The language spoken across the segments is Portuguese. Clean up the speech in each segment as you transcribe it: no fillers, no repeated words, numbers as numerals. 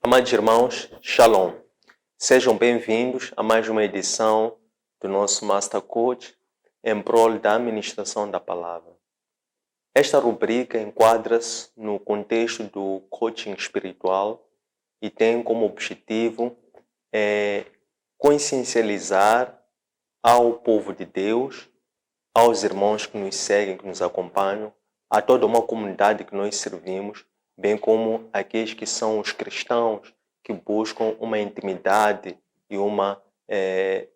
Amados irmãos, Shalom. Sejam bem-vindos a mais uma edição do nosso Master Coach em prol da administração da palavra. Esta rubrica enquadra-se no contexto do coaching espiritual e tem como objetivo consciencializar ao povo de Deus, aos irmãos que nos seguem, que nos acompanham, a toda uma comunidade que nós servimos, bem como aqueles que são os cristãos que buscam uma intimidade e uma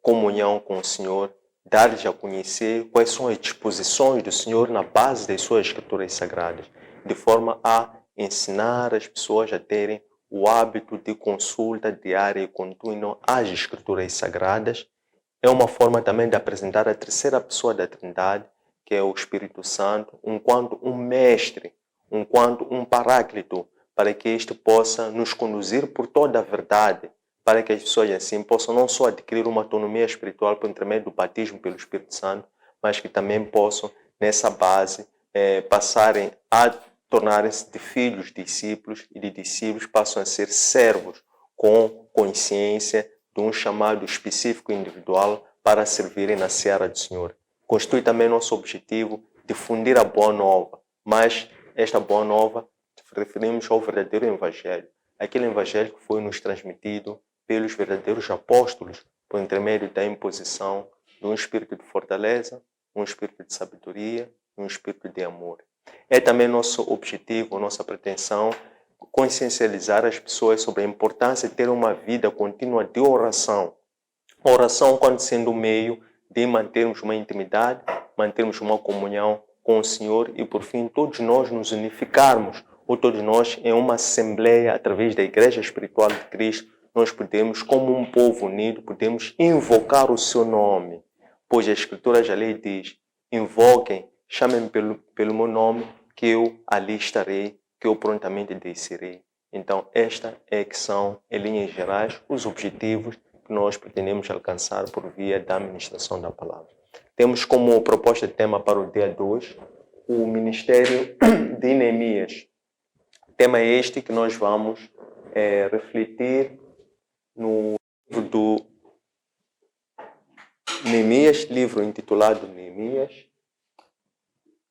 comunhão com o Senhor, dar-lhes a conhecer quais são as disposições do Senhor na base das suas escrituras sagradas, de forma a ensinar as pessoas a terem o hábito de consulta diária e contínua às escrituras sagradas. É uma forma também de apresentar a terceira pessoa da Trindade, que é o Espírito Santo, enquanto um mestre, enquanto um paráclito, para que este possa nos conduzir por toda a verdade, para que as pessoas assim possam não só adquirir uma autonomia espiritual por intermédio do batismo pelo Espírito Santo, mas que também possam, nessa base, passarem a tornarem-se de filhos, discípulos, e de discípulos passam a ser servos com consciência de um chamado específico e individual para servirem na seara do Senhor. Constitui também nosso objetivo difundir a boa nova, mas esta boa nova referimos ao verdadeiro evangelho, aquele evangelho que foi nos transmitido pelos verdadeiros apóstolos por intermédio da imposição de um espírito de fortaleza, um espírito de sabedoria e um espírito de amor. É também nosso objetivo, nossa pretensão, consciencializar as pessoas sobre a importância de ter uma vida contínua de oração. A oração, quando sendo o meio de mantermos uma intimidade, mantermos uma comunhão com o Senhor e, por fim, todos nós nos unificarmos, ou todos nós em uma assembleia, através da Igreja Espiritual de Cristo, nós podemos, como um povo unido, podemos invocar o seu nome, pois a Escritura já lhe diz, invoquem, chamem pelo meu nome, que eu ali estarei, que eu prontamente descerei. Então, esta é que são, em linhas gerais, os objetivos que nós pretendemos alcançar por via da administração da palavra. Temos como proposta de tema para o dia 2 o ministério de Neemias. Tema este que nós vamos refletir no livro do Neemias, livro intitulado Neemias,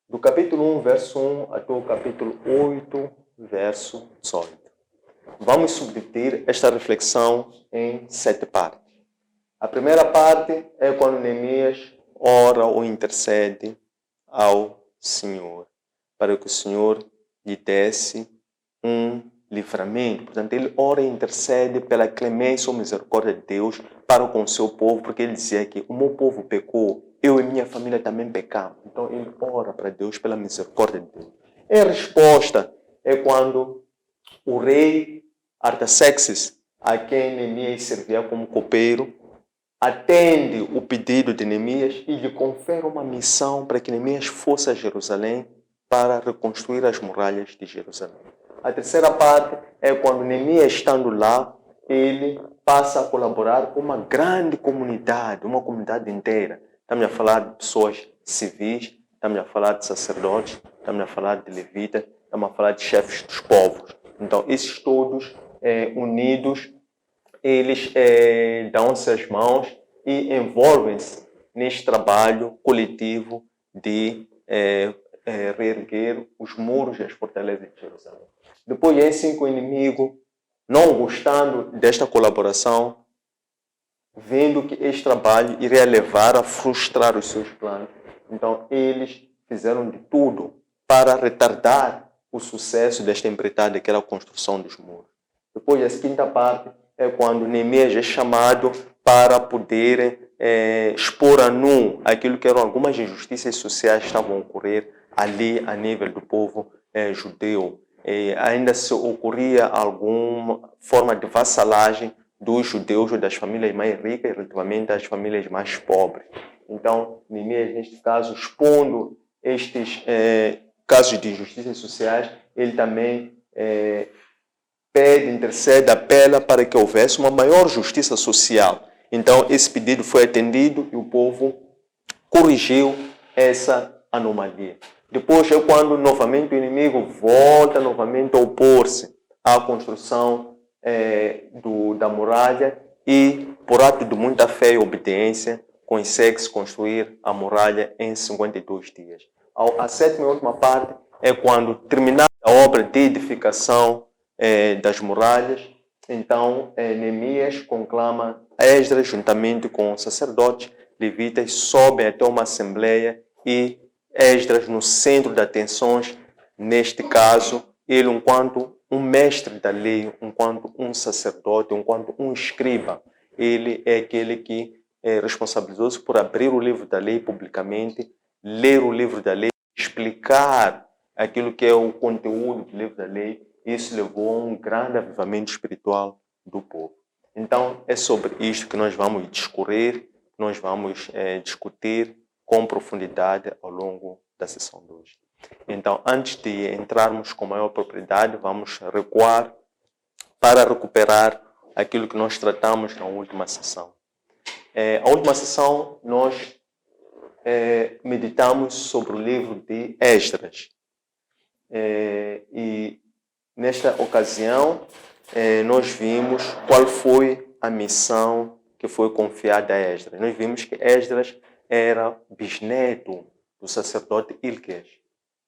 do capítulo 1, verso 1 até o capítulo 8, verso 18. Vamos subdividir esta reflexão em 7 partes. A primeira parte é quando Neemias ora ou intercede ao Senhor, para que o Senhor lhe desse um livramento. Portanto, ele ora e intercede pela clemência ou misericórdia de Deus para com o seu povo, porque ele dizia que o meu povo pecou, eu e minha família também pecamos. Então, ele ora para Deus pela misericórdia de Deus. E a resposta é quando o rei Artaxerxes, a quem Neemias servia como copeiro, atende o pedido de Neemias e lhe confere uma missão para que Neemias fosse a Jerusalém para reconstruir as muralhas de Jerusalém. A terceira parte é quando Neemias, estando lá, ele passa a colaborar com uma grande comunidade, uma comunidade inteira. Estamos a falar de pessoas civis, estamos a falar de sacerdotes, estamos a falar de levitas, estamos a falar de chefes dos povos. Então, esses todos unidos, eles dão-se as mãos e envolvem-se neste trabalho coletivo de reerguer os muros e as fortalezas de Jerusalém. Depois, esse o inimigo, não gostando desta colaboração, vendo que este trabalho iria levar a frustrar os seus planos, então eles fizeram de tudo para retardar o sucesso desta empreitada, que era a construção dos muros. Depois, a quinta parte é quando Neemias é chamado para poder expor a nu aquilo que eram algumas injustiças sociais que estavam a ocorrer ali a nível do povo judeu. Ainda se ocorria alguma forma de vassalagem dos judeus ou das famílias mais ricas relativamente às famílias mais pobres. Então, Neemias, neste caso, expondo estes casos de injustiças sociais, ele também pede, intercede, apela para que houvesse uma maior justiça social. Então, esse pedido foi atendido e o povo corrigiu essa anomalia. Depois é quando novamente o inimigo volta novamente a opor-se à construção da muralha e, por ato de muita fé e obediência, consegue-se construir a muralha em 52 dias. A sétima e última parte é quando, terminada a obra de edificação das muralhas, então Neemias conclama Esdras, juntamente com os sacerdotes, levitas, sobem até uma assembleia e Esdras, no centro das atenções, neste caso, ele, enquanto um mestre da lei, enquanto um sacerdote, enquanto um escriba, ele é aquele que é responsabilizoso por abrir o livro da lei publicamente, ler o livro da lei, explicar aquilo que é o conteúdo do livro da lei. Isso levou a um grande avivamento espiritual do povo. Então, é sobre isto que nós vamos discorrer, nós vamos discutir com profundidade ao longo da sessão de hoje. Então, antes de entrarmos com maior propriedade, vamos recuar para recuperar aquilo que nós tratamos na última sessão. A última sessão, nós meditamos sobre o livro de Esdras. E nesta ocasião, nós vimos qual foi a missão que foi confiada a Esdras. Nós vimos que Esdras era bisneto do sacerdote Ilquias.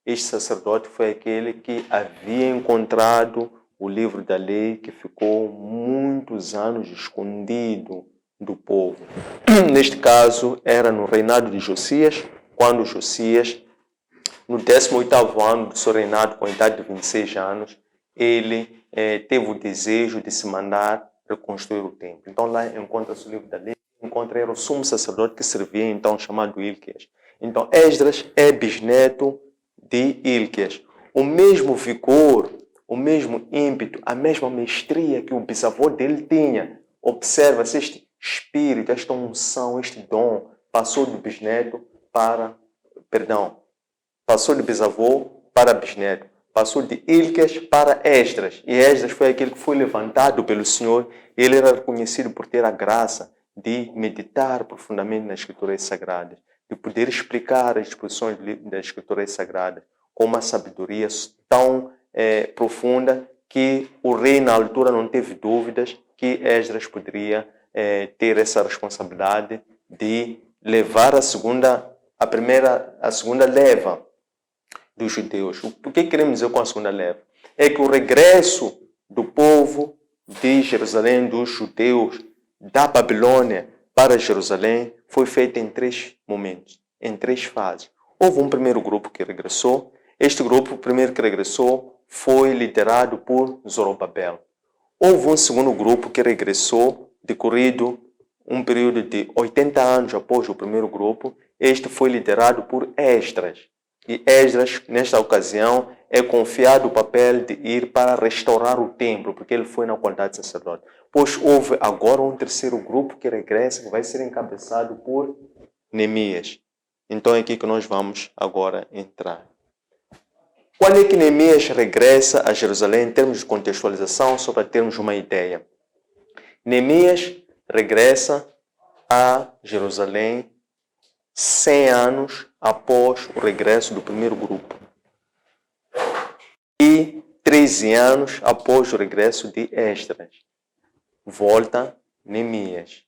Este sacerdote foi aquele que havia encontrado o livro da lei que ficou muitos anos escondido do povo. Neste caso, era no reinado de Josias, quando Josias, no 18º ano do seu reinado, com a idade de 26 anos, ele teve o desejo de se mandar reconstruir o templo. Então lá encontra-se o livro da lei, encontra era o sumo sacerdote que servia, então chamado Ilquias. Então Esdras é bisneto de Ilquias. O mesmo vigor, o mesmo ímpeto, a mesma mestria que o bisavô dele tinha. Observa-se este espírito, esta unção, este dom, passou de bisneto para, passou de bisavô para bisneto. Passou de Ilquias para Esdras. E Esdras foi aquele que foi levantado pelo Senhor. Ele era reconhecido por ter a graça de meditar profundamente nas Escrituras Sagradas, de poder explicar as disposições das Escrituras Sagradas com uma sabedoria tão profunda que o rei, na altura, não teve dúvidas que Esdras poderia ter essa responsabilidade de levar a segunda leva dos judeus. O que queremos dizer com a segunda leva? É que o regresso do povo de Jerusalém, dos judeus da Babilônia para Jerusalém, foi feito em 3 momentos, em 3 fases. Houve um primeiro grupo que regressou. Este grupo, o primeiro que regressou, foi liderado por Zorobabel. Houve um segundo grupo que regressou, decorrido um período de 80 anos após o primeiro grupo. Este foi liderado por Esdras. E Esdras, nesta ocasião, é confiado o papel de ir para restaurar o templo, porque ele foi na qualidade de sacerdote. Pois houve agora um terceiro grupo que regressa, que vai ser encabeçado por Neemias. Então é aqui que nós vamos agora entrar. Quando é que Neemias regressa a Jerusalém, em termos de contextualização, só para termos uma ideia? Neemias regressa a Jerusalém 100 anos após o regresso do primeiro grupo e 13 anos após o regresso de Esdras. Volta Neemias.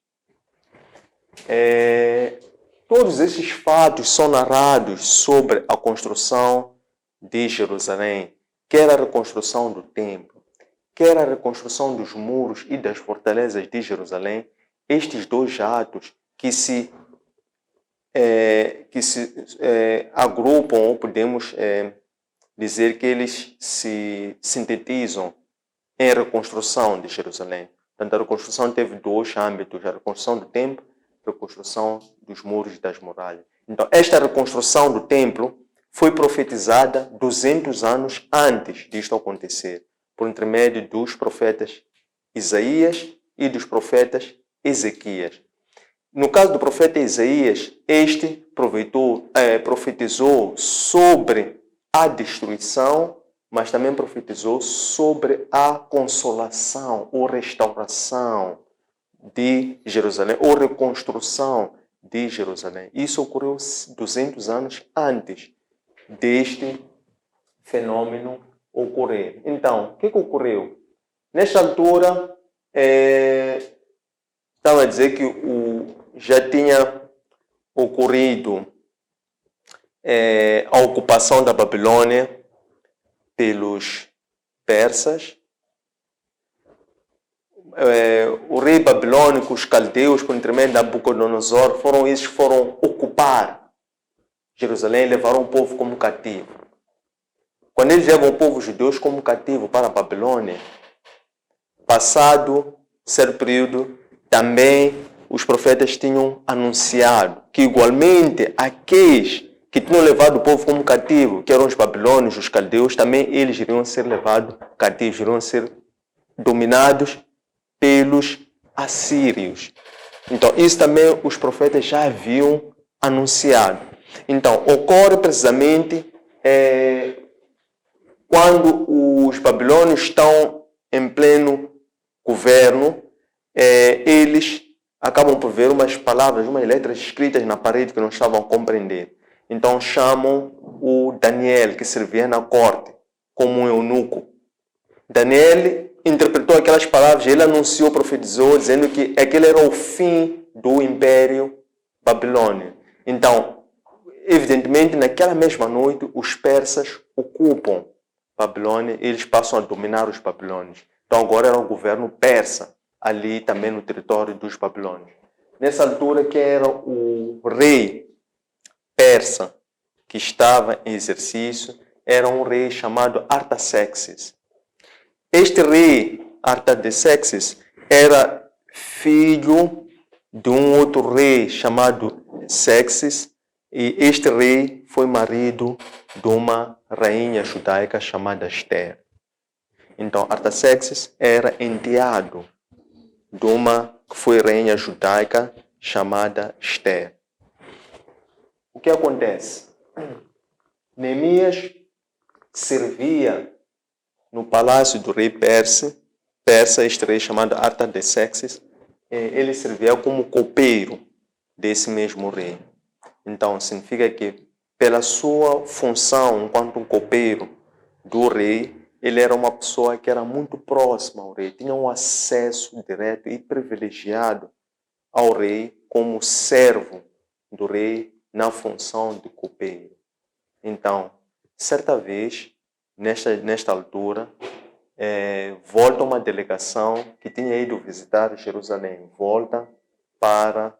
Todos esses fatos são narrados sobre a construção de Jerusalém, quer a reconstrução do templo, quer a reconstrução dos muros e das fortalezas de Jerusalém. Estes 2 atos que se agrupam, ou podemos dizer que eles se sintetizam em reconstrução de Jerusalém. Portanto, a reconstrução teve 2 âmbitos: a reconstrução do templo e a reconstrução dos muros e das muralhas. Então, esta reconstrução do templo foi profetizada 200 anos antes disto acontecer, por intermédio dos profetas Isaías e dos profetas Ezequias. No caso do profeta Isaías, este profetizou sobre a destruição, mas também profetizou sobre a consolação ou restauração de Jerusalém, ou reconstrução de Jerusalém. Isso ocorreu 200 anos antes deste fenômeno ocorrer. Então, o que ocorreu? Nesta altura, estava a dizer que já tinha ocorrido a ocupação da Babilônia pelos persas. O rei babilônico, os caldeus, por intermédio de Nabucodonosor, foram ocupar Jerusalém e levaram o povo como cativo. Quando eles levam o povo judeu como cativo para a Babilônia, passado certo período, também os profetas tinham anunciado que igualmente aqueles que tinham levado o povo como cativo, que eram os babilônios, os caldeus, também eles iriam ser levados cativos, iriam ser dominados pelos assírios. Então, isso também os profetas já haviam anunciado. Então, ocorre precisamente quando os babilônios estão em pleno governo, eles acabam por ver umas palavras, umas letras escritas na parede que não estavam a compreender. Então chamam o Daniel, que servia na corte, como um eunuco. Daniel interpretou aquelas palavras, ele anunciou, profetizou, dizendo que aquele era o fim do Império Babilônio. Então, evidentemente, naquela mesma noite, os persas ocupam Babilônia, eles passam a dominar os babilônios. Então agora era o governo persa, ali também no território dos babilônios. Nessa altura, quem era o rei persa que estava em exercício era um rei chamado Artaxerxes. Este rei Artaxerxes era filho de um outro rei chamado Xerxes, e este rei foi marido de uma rainha judaica chamada Esther. Então, Artaxerxes era enteado de uma que foi rainha judaica chamada Esther. O que acontece? Neemias servia no palácio do rei persa, este rei chamado Artaxerxes, ele servia como copeiro desse mesmo rei. Então, significa que pela sua função enquanto um copeiro do rei, ele era uma pessoa que era muito próxima ao rei, tinha um acesso direto e privilegiado ao rei como servo do rei na função de copeiro. Então, certa vez, nesta altura, volta uma delegação que tinha ido visitar Jerusalém, volta para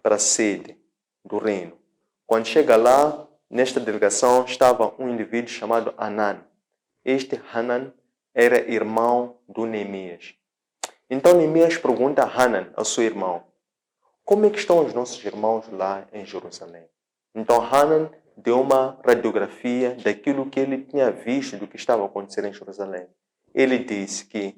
a sede do reino. Quando chega lá, nesta delegação estava um indivíduo chamado Hanan. Este Hanan era irmão do Neemias. Então Neemias pergunta a Hanan, ao seu irmão, como é que estão os nossos irmãos lá em Jerusalém? Então Hanan deu uma radiografia daquilo que ele tinha visto do que estava acontecendo em Jerusalém. Ele disse que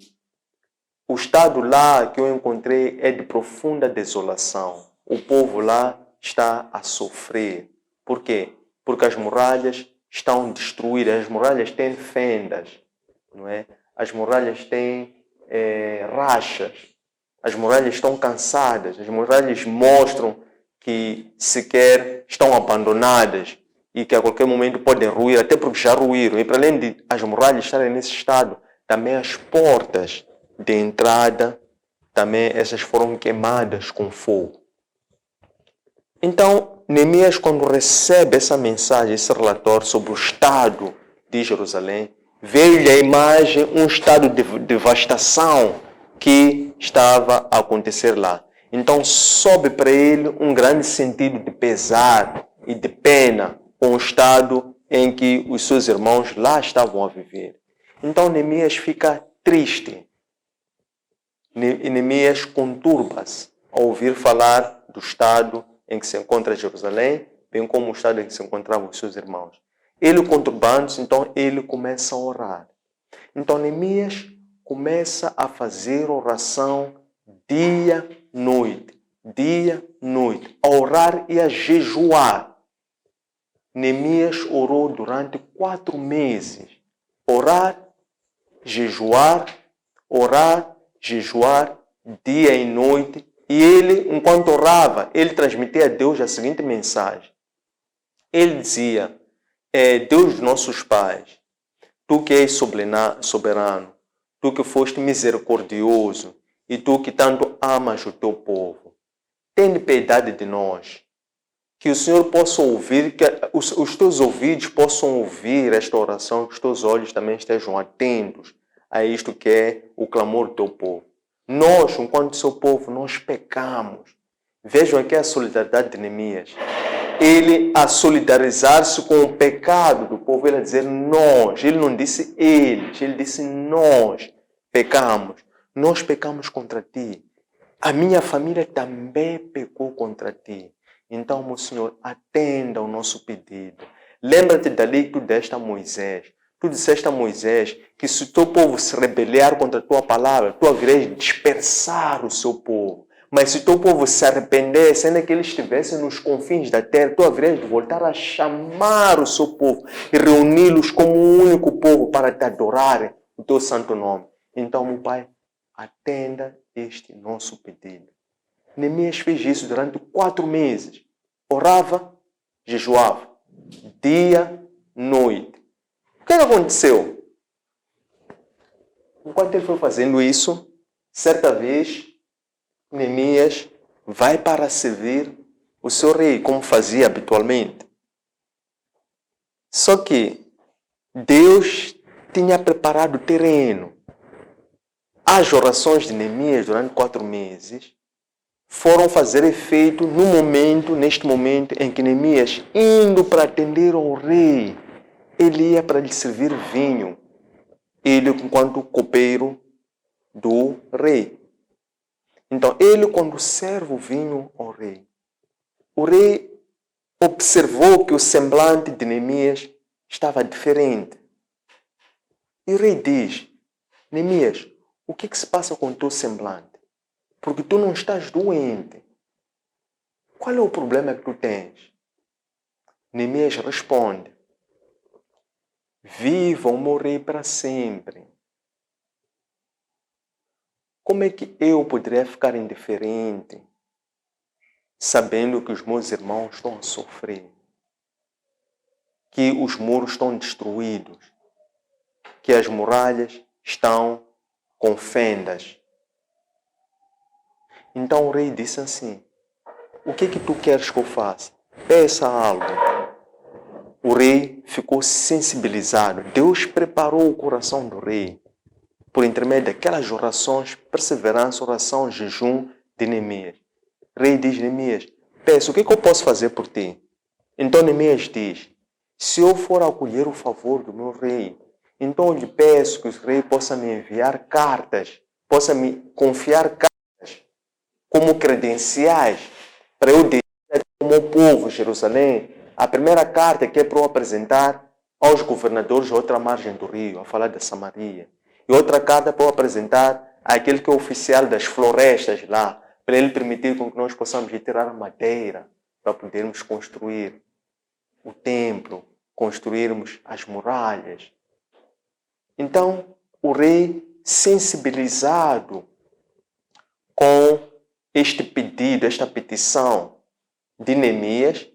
o estado lá que eu encontrei é de profunda desolação. O povo lá está a sofrer. Por quê? Porque as muralhas estão destruídas, as muralhas têm fendas, não é? As muralhas têm rachas, as muralhas estão cansadas, as muralhas mostram que sequer estão abandonadas e que a qualquer momento podem ruir, até porque já ruíram. E para além de as muralhas estarem nesse estado, também as portas de entrada, também essas foram queimadas com fogo. Então, Neemias, quando recebe essa mensagem, esse relatório sobre o estado de Jerusalém, veio-lhe a imagem, um estado de devastação que estava a acontecer lá. Então, sobe para ele um grande sentido de pesar e de pena com o estado em que os seus irmãos lá estavam a viver. Então, Neemias fica triste. Neemias conturba-se ao ouvir falar do estado em que se encontra Jerusalém, bem como o estado em que se encontravam os seus irmãos. Ele conturbando-se, então ele começa a orar. Então Neemias começa a fazer oração dia, noite, a orar e a jejuar. Neemias orou durante 4 meses. Orar, jejuar, dia e noite. E ele, enquanto orava, ele transmitia a Deus a seguinte mensagem. Ele dizia, Deus dos nossos pais, Tu que és soberano, tu que foste misericordioso e tu que tanto amas o teu povo, tem piedade de nós. Que o Senhor possa ouvir, que os teus ouvidos possam ouvir esta oração, que os teus olhos também estejam atentos a isto que é o clamor do teu povo. Nós, enquanto seu povo, nós pecamos. Vejam aqui a solidariedade de Neemias. Ele a solidarizar-se com o pecado do povo, ele a dizer nós. Ele não disse eles, ele disse nós pecamos. Nós pecamos contra ti. A minha família também pecou contra ti. Então, meu Senhor, atenda ao nosso pedido. Lembra-te dali que tu deste a Moisés. Tu disseste a Moisés que se o teu povo se rebeliar contra a tua palavra, tu haverás de dispersar o seu povo. Mas se o teu povo se arrependesse, ainda que ele estivesse nos confins da terra, tu haverás de voltar a chamar o seu povo e reuni-los como um único povo para te adorarem o teu santo nome. Então, meu Pai, atenda este nosso pedido. Neemias fez isso durante 4 meses. Orava, jejuava. Dia, noite. O que aconteceu? Enquanto ele foi fazendo isso, certa vez, Neemias vai para servir o seu rei, como fazia habitualmente. Só que Deus tinha preparado o terreno. As orações de Neemias durante 4 meses foram fazer efeito neste momento em que Neemias, indo para atender ao rei, ele ia para lhe servir vinho, ele enquanto copeiro do rei. Então, ele quando serve o vinho ao rei, o rei observou que o semblante de Neemias estava diferente. E o rei diz, Neemias, o que se passa com o teu semblante? Porque tu não estás doente. Qual é o problema que tu tens? Neemias responde, viva o meu rei para sempre. Como é que eu poderia ficar indiferente, sabendo que os meus irmãos estão a sofrer? Que os muros estão destruídos? Que as muralhas estão com fendas? Então o rei disse assim, o que tu queres que eu faça? Peça algo. O rei ficou sensibilizado. Deus preparou o coração do rei por intermédio daquelas orações, perseverança, oração, jejum de Neemias. O rei diz, Neemias, peço, o que eu posso fazer por ti? Então Neemias diz, se eu for acolher o favor do meu rei, então eu lhe peço que o rei possa me enviar cartas, possa me confiar cartas como credenciais para eu dizer como povo de Jerusalém, a primeira carta que é para eu apresentar aos governadores da outra margem do rio, a falar da Samaria. E outra carta para eu apresentar àquele que é oficial das florestas lá, para ele permitir com que nós possamos retirar a madeira para podermos construir o templo, construirmos as muralhas. Então, o rei, sensibilizado com este pedido, esta petição de Neemias,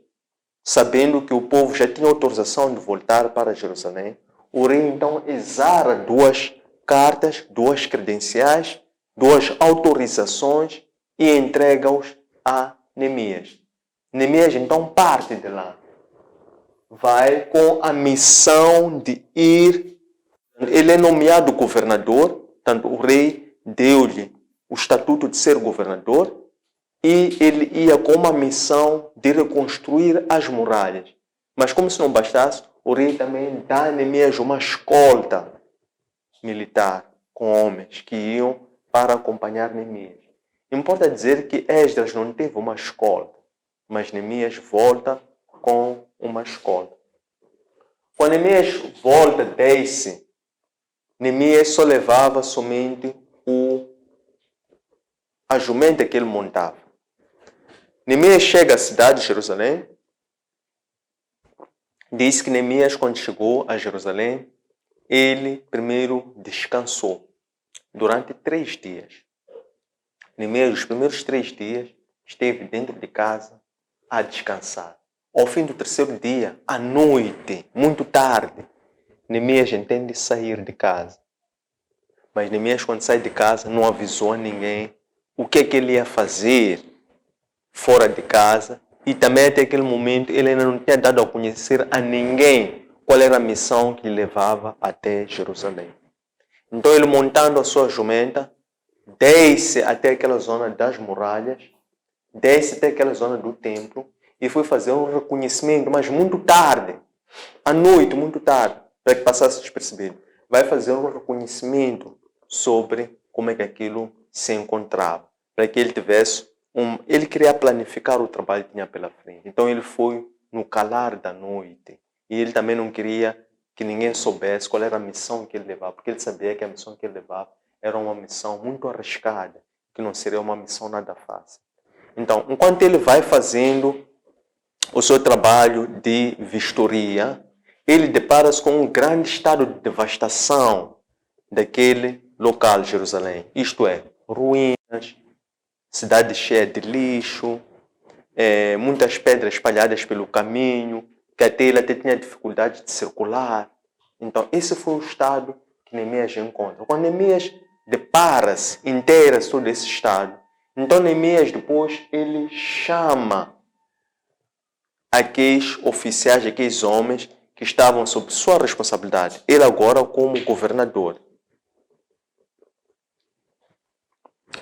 sabendo que o povo já tinha autorização de voltar para Jerusalém, o rei então exara 2 cartas, 2 credenciais, 2 autorizações e entrega-os a Neemias. Neemias então parte de lá. Vai com a missão de ir. Ele é nomeado governador, tanto o rei deu-lhe o estatuto de ser governador, e ele ia com uma missão de reconstruir as muralhas. Mas como se não bastasse, o rei também dá a Neemias uma escolta militar com homens que iam para acompanhar Neemias. Importa dizer que Esdras não teve uma escolta, mas Neemias volta com uma escolta. Quando Neemias volta, desce, Neemias só levava somente a jumenta que ele montava. Neemias chega à cidade de Jerusalém. Diz que Neemias, quando chegou a Jerusalém, ele primeiro descansou durante 3 dias. Neemias, os primeiros 3 dias, esteve dentro de casa a descansar. Ao fim do 3º dia, à noite, muito tarde, Neemias entende sair de casa. Mas Neemias, quando sai de casa, não avisou a ninguém o que é que ele ia fazer fora de casa. E também até aquele momento ele ainda não tinha dado a conhecer a ninguém qual era a missão que levava até Jerusalém. Então ele, montando a sua jumenta, desce até aquela zona das muralhas, desce até aquela zona do templo e foi fazer um reconhecimento, mas muito tarde, à noite, muito tarde, para que passasse despercebido. Vai fazer um reconhecimento sobre como é que aquilo se encontrava, para que ele tivesse ele queria planificar o trabalho que tinha pela frente. Então ele foi no calar da noite. E ele também não queria que ninguém soubesse qual era a missão que ele levava, porque ele sabia que a missão que ele levava era uma missão muito arriscada, que não seria uma missão nada fácil. Então, enquanto ele vai fazendo o seu trabalho de vistoria, ele depara-se com um grande estado de devastação daquele local, Jerusalém. Isto é, ruínas, cidade cheia de lixo, muitas pedras espalhadas pelo caminho, que até ele até tinha dificuldade de circular. Então, esse foi o estado que Neemias encontra. Quando Neemias depara-se, inteira-se todo esse estado, então Neemias depois ele chama aqueles oficiais, aqueles homens que estavam sob sua responsabilidade. Ele agora como governador.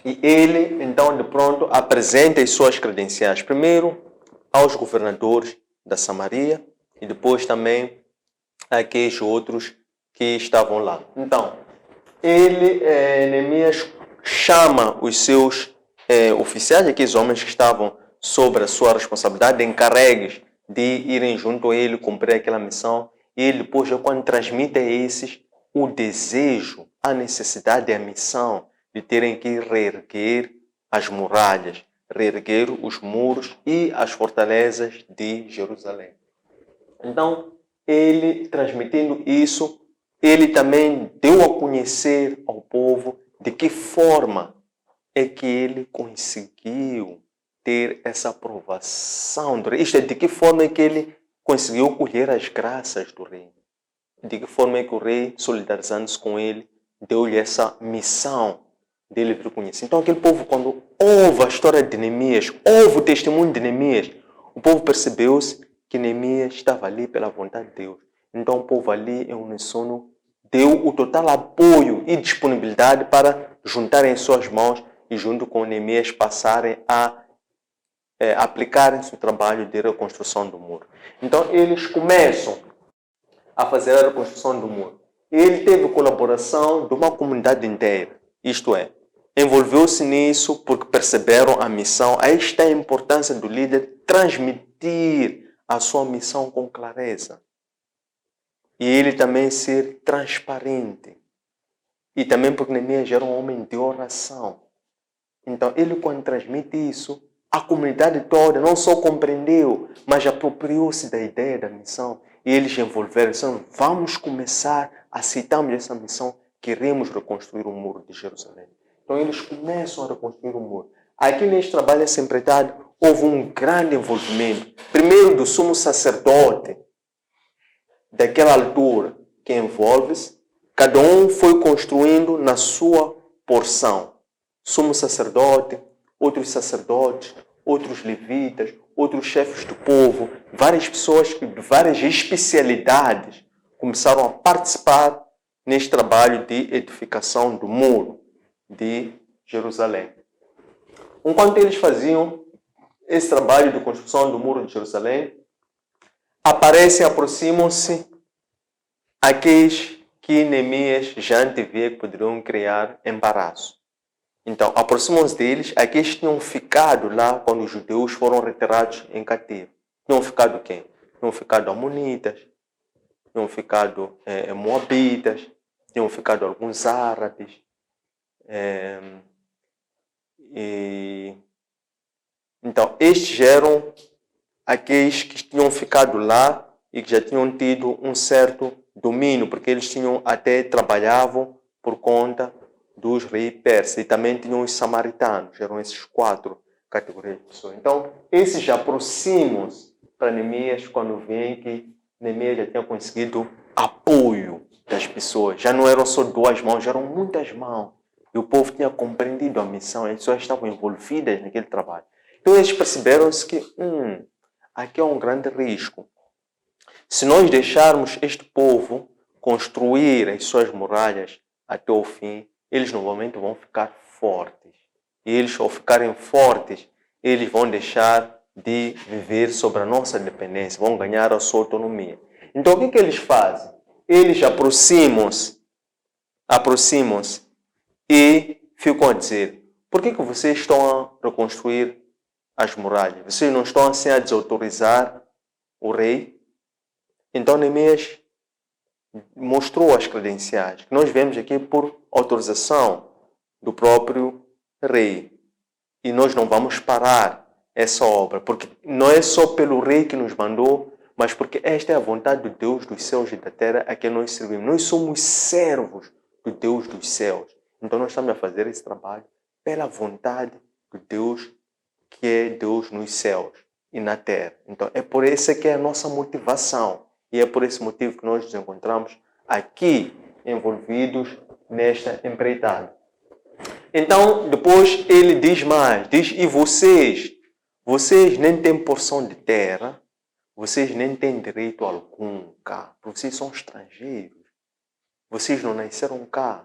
E ele, então, de pronto, apresenta as suas credenciais. Primeiro, aos governadores da Samaria e depois também àqueles outros que estavam lá. Então, Neemias, chama os seus oficiais, aqueles homens que estavam sob a sua responsabilidade, encarregues de irem junto a ele, cumprir aquela missão. E ele depois, quando transmite a esses o desejo, a necessidade e a missão de terem que reerguer as muralhas, reerguer os muros e as fortalezas de Jerusalém. Então, ele transmitindo isso, ele também deu a conhecer ao povo de que forma é que ele conseguiu ter essa aprovação do rei. Isto é, de que forma é que ele conseguiu colher as graças do rei. De que forma é que o rei, solidarizando-se com ele, deu-lhe essa missão dele vir conhecer. Então aquele povo, quando ouve a história de Neemias, ouve o testemunho de Neemias, o povo percebeu-se que Neemias estava ali pela vontade de Deus. Então o povo ali, em uníssono, deu o total apoio e disponibilidade para juntarem suas mãos e junto com Neemias passarem a aplicarem seu trabalho de reconstrução do muro. Então eles começam a fazer a reconstrução do muro. Ele teve colaboração de uma comunidade inteira. Isto é, envolveu-se nisso porque perceberam a missão. Aí está a importância do líder transmitir a sua missão com clareza. E ele também ser transparente. E também porque Neemias era um homem de oração. Então, ele quando transmite isso, a comunidade toda não só compreendeu, mas apropriou-se da ideia da missão. E eles envolveram-se. Vamos começar, aceitamos essa missão, queremos reconstruir o muro de Jerusalém. Então, eles começam a reconstruir o muro. Aqui neste trabalho empreitado, houve um grande envolvimento. Primeiro do sumo sacerdote, daquela altura, que envolve-se. Cada um foi construindo na sua porção. Sumo sacerdote, outros sacerdotes, outros levitas, outros chefes do povo, várias pessoas de várias especialidades começaram a participar neste trabalho de edificação do muro de Jerusalém. Enquanto eles faziam esse trabalho de construção do muro de Jerusalém, aproximam-se aqueles que Neemias já antevia que poderiam criar embaraço. Então, aproximam-se deles aqueles que tinham ficado lá quando os judeus foram retirados em cativo. Tinham ficado quem? Tinham ficado amonitas, tinham ficado moabitas, tinham ficado alguns árabes. Então, estes eram aqueles que tinham ficado lá e que já tinham tido um certo domínio, porque eles trabalhavam por conta dos reis persas e também tinham os samaritanos, eram esses 4 categorias de pessoas. Então, esses já aproximam-se para Neemias quando veem que Neemias já tinha conseguido apoio das pessoas. Já não eram só 2 mãos, eram muitas mãos. E o povo tinha compreendido a missão, as pessoas estavam envolvidas naquele trabalho. Então eles perceberam-se que aqui é um grande risco. Se nós deixarmos este povo construir as suas muralhas até o fim, eles novamente vão ficar fortes. E eles, ao ficarem fortes, eles vão deixar de viver sobre a nossa dependência, vão ganhar a sua autonomia. Então o que eles fazem? Eles aproximam-se e ficam a dizer: por que vocês estão a reconstruir as muralhas? Vocês não estão assim a desautorizar o rei? Então Neemias mostrou as credenciais, que nós vemos aqui por autorização do próprio rei. E nós não vamos parar essa obra, porque não é só pelo rei que nos mandou, mas porque esta é a vontade do Deus dos céus e da terra a quem nós servimos. Nós somos servos do Deus dos céus. Então nós estamos a fazer esse trabalho pela vontade do Deus que é Deus nos céus e na terra. Então é por isso que é a nossa motivação. E é por esse motivo que nós nos encontramos aqui envolvidos nesta empreitada. Então, depois ele diz mais, diz: e vocês nem têm porção de terra, vocês nem têm direito algum cá, porque vocês são estrangeiros, vocês não nasceram cá.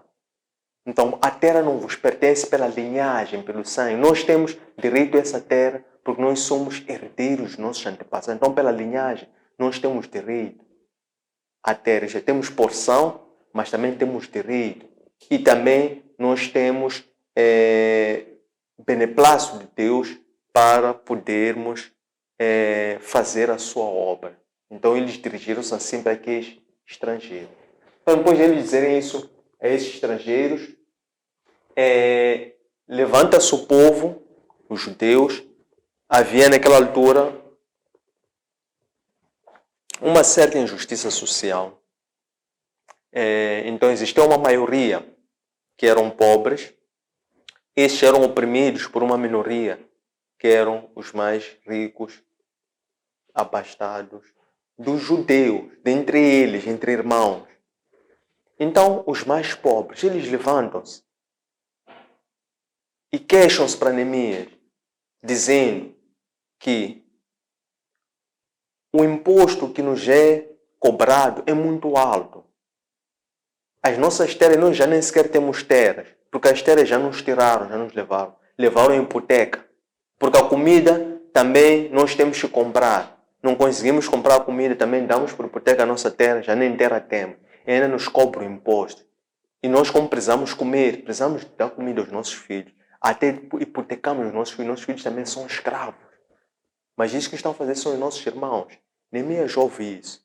Então, a terra não vos pertence pela linhagem, pelo sangue. Nós temos direito a essa terra porque nós somos herdeiros dos nossos antepassados. Então, pela linhagem, nós temos direito à terra. Já temos porção, mas também temos direito. E também nós temos beneplácito de Deus para podermos fazer a sua obra. Então eles dirigiram-se assim para aqueles estrangeiros. Então depois de eles dizerem isso a esses estrangeiros, levanta-se o povo, os judeus. Havia naquela altura uma certa injustiça social. Então existia uma maioria que eram pobres. Estes eram oprimidos por uma minoria que eram os mais ricos, abastados, dos judeus, dentre eles, entre irmãos. Então os mais pobres, eles levantam-se e queixam-se para Neemias, dizendo que o imposto que nos é cobrado é muito alto. As nossas terras, nós já nem sequer temos terras, porque as terras já nos tiraram, já nos levaram. Levaram em hipoteca. Porque a comida também nós temos que comprar. Não conseguimos comprar a comida, também damos por hipoteca a nossa terra, já nem terra temos. E ainda nos cobram imposto. E nós, como precisamos comer, precisamos dar comida aos nossos filhos. Até hipotecamos os nossos filhos também são escravos. Mas isso que estão a fazer são os nossos irmãos. Neemias ouve isso.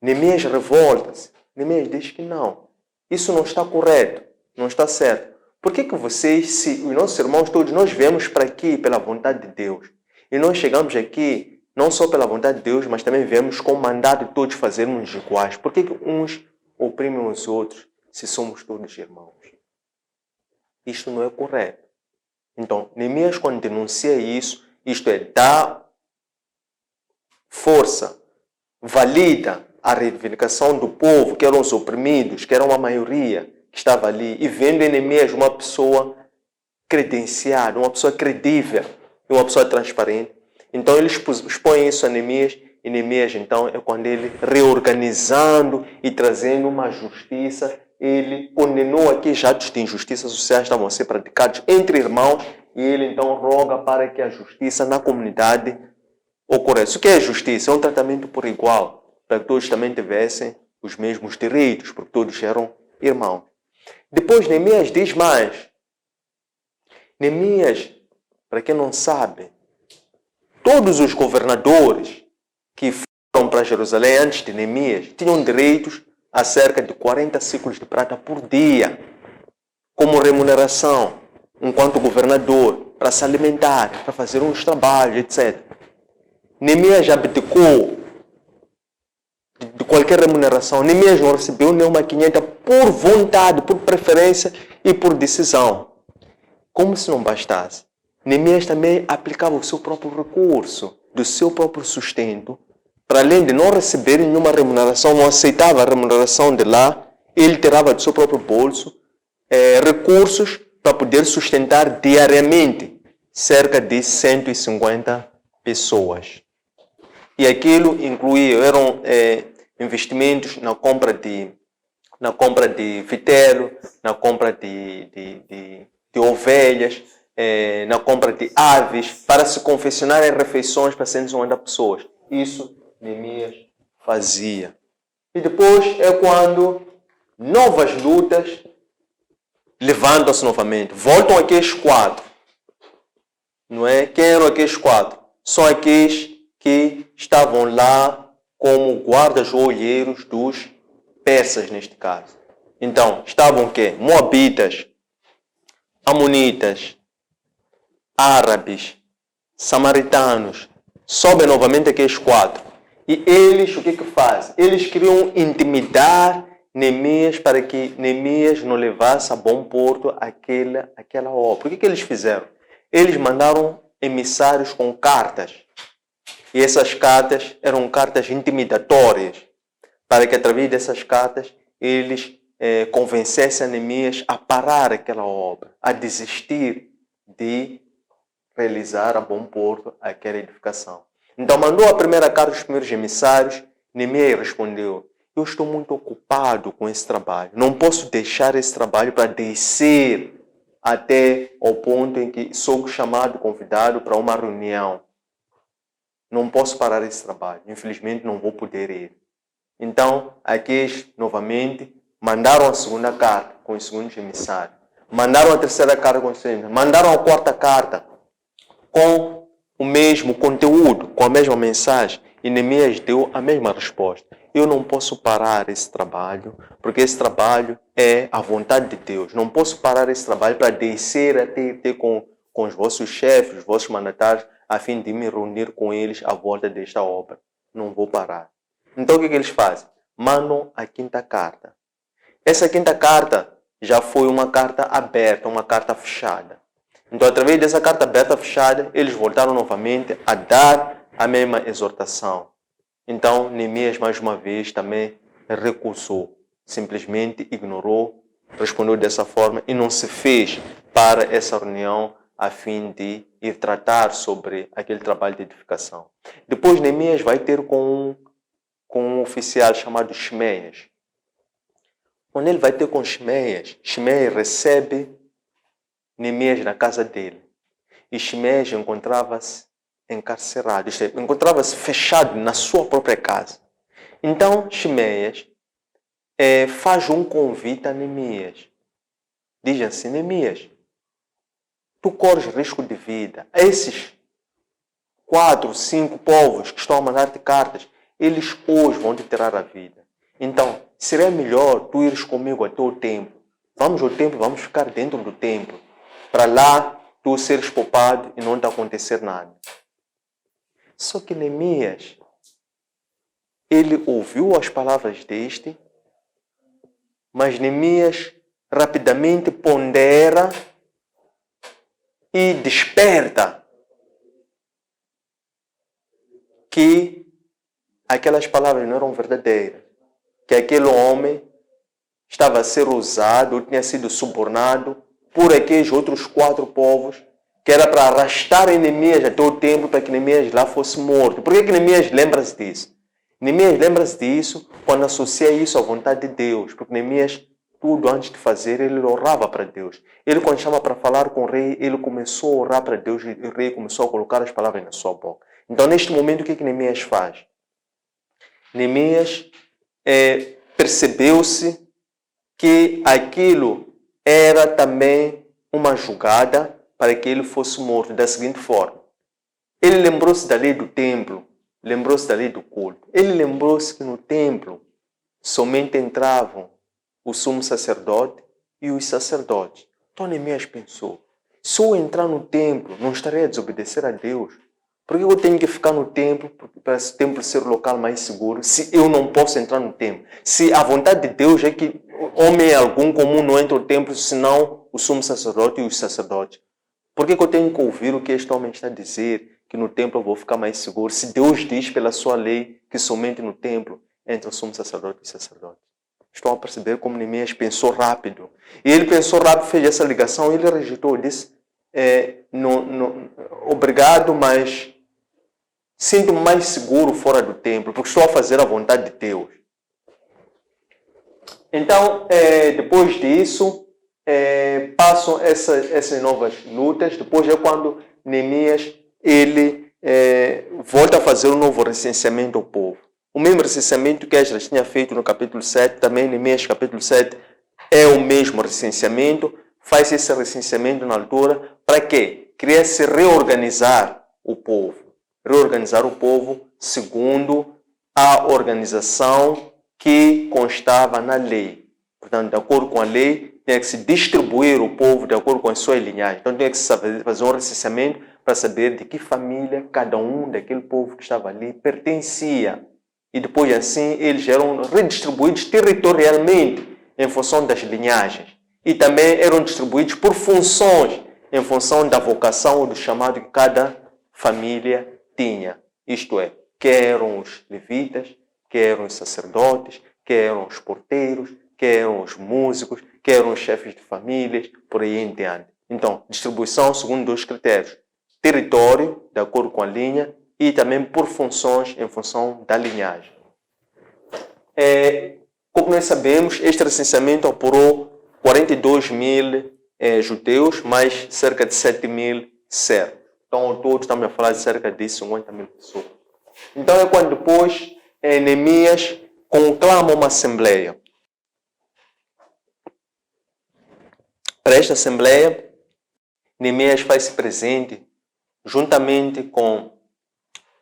Neemias revolta-se. Neemias diz que não. Isso não está correto. Não está certo. Por que vocês, se os nossos irmãos todos, nós viemos para aqui pela vontade de Deus. E nós chegamos aqui não só pela vontade de Deus, mas também viemos com o mandato de todos fazermos iguais. Por que uns oprimem os outros se somos todos irmãos? Isto não é correto. Então, Neemias, quando denuncia isso, isto é, dá força, valida a reivindicação do povo, que eram os oprimidos, que era uma maioria que estava ali, e vendo em Neemias uma pessoa credenciada, uma pessoa credível, uma pessoa transparente. Então eles expõem isso a Neemias, e Neemias então é quando ele, reorganizando e trazendo uma justiça, ele condenou aqueles atos de injustiça social que estavam a ser praticados entre irmãos, e ele então roga para que a justiça na comunidade ocorresse. O que é justiça? É um tratamento por igual, para que todos também tivessem os mesmos direitos, porque todos eram irmãos. Depois Neemias diz mais. Neemias, para quem não sabe, todos os governadores que foram para Jerusalém antes de Neemias tinham direitos a cerca de 40 ciclos de prata por dia, como remuneração, enquanto governador, para se alimentar, para fazer uns trabalhos, etc. Neemias abdicou de qualquer remuneração. Neemias não recebeu nenhuma quinhenta por vontade, por preferência e por decisão. Como se não bastasse, Neemias também aplicava o seu próprio recurso, do seu próprio sustento, para além de não receber nenhuma remuneração, não aceitava a remuneração de lá, ele tirava do seu próprio bolso recursos para poder sustentar diariamente cerca de 150 pessoas. E aquilo incluía, eram investimentos na compra de vitelo, na compra de ovelhas, na compra de aves, para se confeccionar refeições para 150 pessoas. Isso Neemias fazia. E depois é quando novas lutas levantam-se novamente. Voltam aqueles 4. Não é? Quem eram aqueles 4? São aqueles que estavam lá como guardas ou olheiros dos persas, neste caso. Então, estavam o quê? Moabitas, amonitas, árabes, samaritanos. Sobem novamente aqueles 4. E eles, o que fazem? Eles queriam intimidar Neemias para que Neemias não levasse a bom porto aquela obra. O que eles fizeram? Eles mandaram emissários com cartas. E essas cartas eram cartas intimidatórias, para que através dessas cartas eles convencessem a Neemias a parar aquela obra, a desistir de realizar a bom porto aquela edificação. Então mandou a primeira carta aos primeiros emissários. Neemias respondeu: eu estou muito ocupado com esse trabalho. Não posso deixar esse trabalho para descer até o ponto em que sou chamado, convidado para uma reunião. Não posso parar esse trabalho. Infelizmente não vou poder ir. Então, aqueles novamente mandaram a segunda carta com os segundos emissários. Mandaram a terceira carta com os segundos. Mandaram a quarta carta com o mesmo conteúdo, com a mesma mensagem. E Neemias deu a mesma resposta. Eu não posso parar esse trabalho, porque esse trabalho é a vontade de Deus. Não posso parar esse trabalho para descer até com os vossos chefes, os vossos mandatários, a fim de me reunir com eles à volta desta obra. Não vou parar. Então o que eles fazem? Mandam a quinta carta. Essa quinta carta já foi uma carta aberta, uma carta fechada. Então, através dessa carta aberta fechada, eles voltaram novamente a dar a mesma exortação. Então, Neemias, mais uma vez, também recusou. Simplesmente ignorou, respondeu dessa forma e não se fez para essa reunião a fim de ir tratar sobre aquele trabalho de edificação. Depois, Neemias vai ter com um oficial chamado Shimeias. Quando ele vai ter com Shimeias, Shimeias recebe Neemias na casa dele. E Shimeias encontrava-se encarcerado, isto é, encontrava-se fechado na sua própria casa. Então, Shimeias faz um convite a Neemias. Diz assim: Neemias, tu corres risco de vida. Esses 4, 5 povos que estão a mandar-te cartas, eles hoje vão te tirar a vida. Então, seria melhor tu ires comigo até o templo. Vamos ao templo, vamos ficar dentro do templo. Para lá, tu seres poupado e não te acontecer nada. Só que Neemias, ele ouviu as palavras deste, mas Neemias rapidamente pondera e desperta que aquelas palavras não eram verdadeiras, que aquele homem estava a ser usado, tinha sido subornado por aqueles outros 4 povos, que era para arrastar Neemias até o templo para que Neemias lá fosse morto. Por que Neemias lembra-se disso? Neemias lembra-se disso quando associa isso à vontade de Deus, porque Neemias, tudo antes de fazer, ele orava para Deus. Ele, quando chama para falar com o rei, ele começou a orar para Deus e o rei começou a colocar as palavras na sua boca. Então, neste momento, o que Neemias faz? Neemias percebeu-se que aquilo era também uma jogada para que ele fosse morto da seguinte forma. Ele lembrou-se da lei do templo, lembrou-se da lei do culto. Ele lembrou-se que no templo somente entravam o sumo sacerdote e os sacerdotes. Então Neemias pensou: se eu entrar no templo, não estarei a desobedecer a Deus? Por que eu tenho que ficar no templo para esse templo ser o local mais seguro, se eu não posso entrar no templo? Se a vontade de Deus é que homem algum comum não entre no templo, senão o sumo sacerdote e os sacerdotes. Por que eu tenho que ouvir o que este homem está a dizer? que no templo eu vou ficar mais seguro. Se Deus diz pela sua lei que somente no templo entra o sumo sacerdote e sacerdote. Estão a perceber como Neemias pensou rápido. E ele pensou rápido, fez essa ligação, ele rejeitou, disse, obrigado, mas sinto-me mais seguro fora do templo, porque estou a fazer a vontade de Deus. Então, depois disso, passam essas novas lutas. Depois é quando Neemias ele volta a fazer um novo recenseamento ao povo. O mesmo recenseamento que Esdras tinha feito no capítulo 7, também Neemias capítulo 7 é o mesmo recenseamento. Faz esse recenseamento na altura para quê? Queria se reorganizar o povo. Reorganizar o povo segundo a organização que constava na lei. Portanto, de acordo com a lei, tinha que se distribuir o povo de acordo com as suas linhagens. Então, tinha que se fazer um recenseamento para saber de que família cada um daquele povo que estava ali pertencia. E depois, assim, eles eram redistribuídos territorialmente em função das linhagens. E também eram distribuídos por funções, em função da vocação ou do chamado que cada família tinha. Isto é, que eram os levitas, que eram os sacerdotes, que eram os porteiros, que eram os músicos, que eram os chefes de famílias, por aí em diante. Então, distribuição segundo dois critérios. Território, de acordo com a linha, e também por funções, em função da linhagem. Como nós sabemos, este recenseamento apurou 42 mil judeus, mais cerca de 7 mil servos. Então, ao todo, estamos a falar de cerca de 50 mil pessoas. Então, é quando depois Neemias conclama uma assembleia. Para esta assembleia, Neemias faz-se presente juntamente com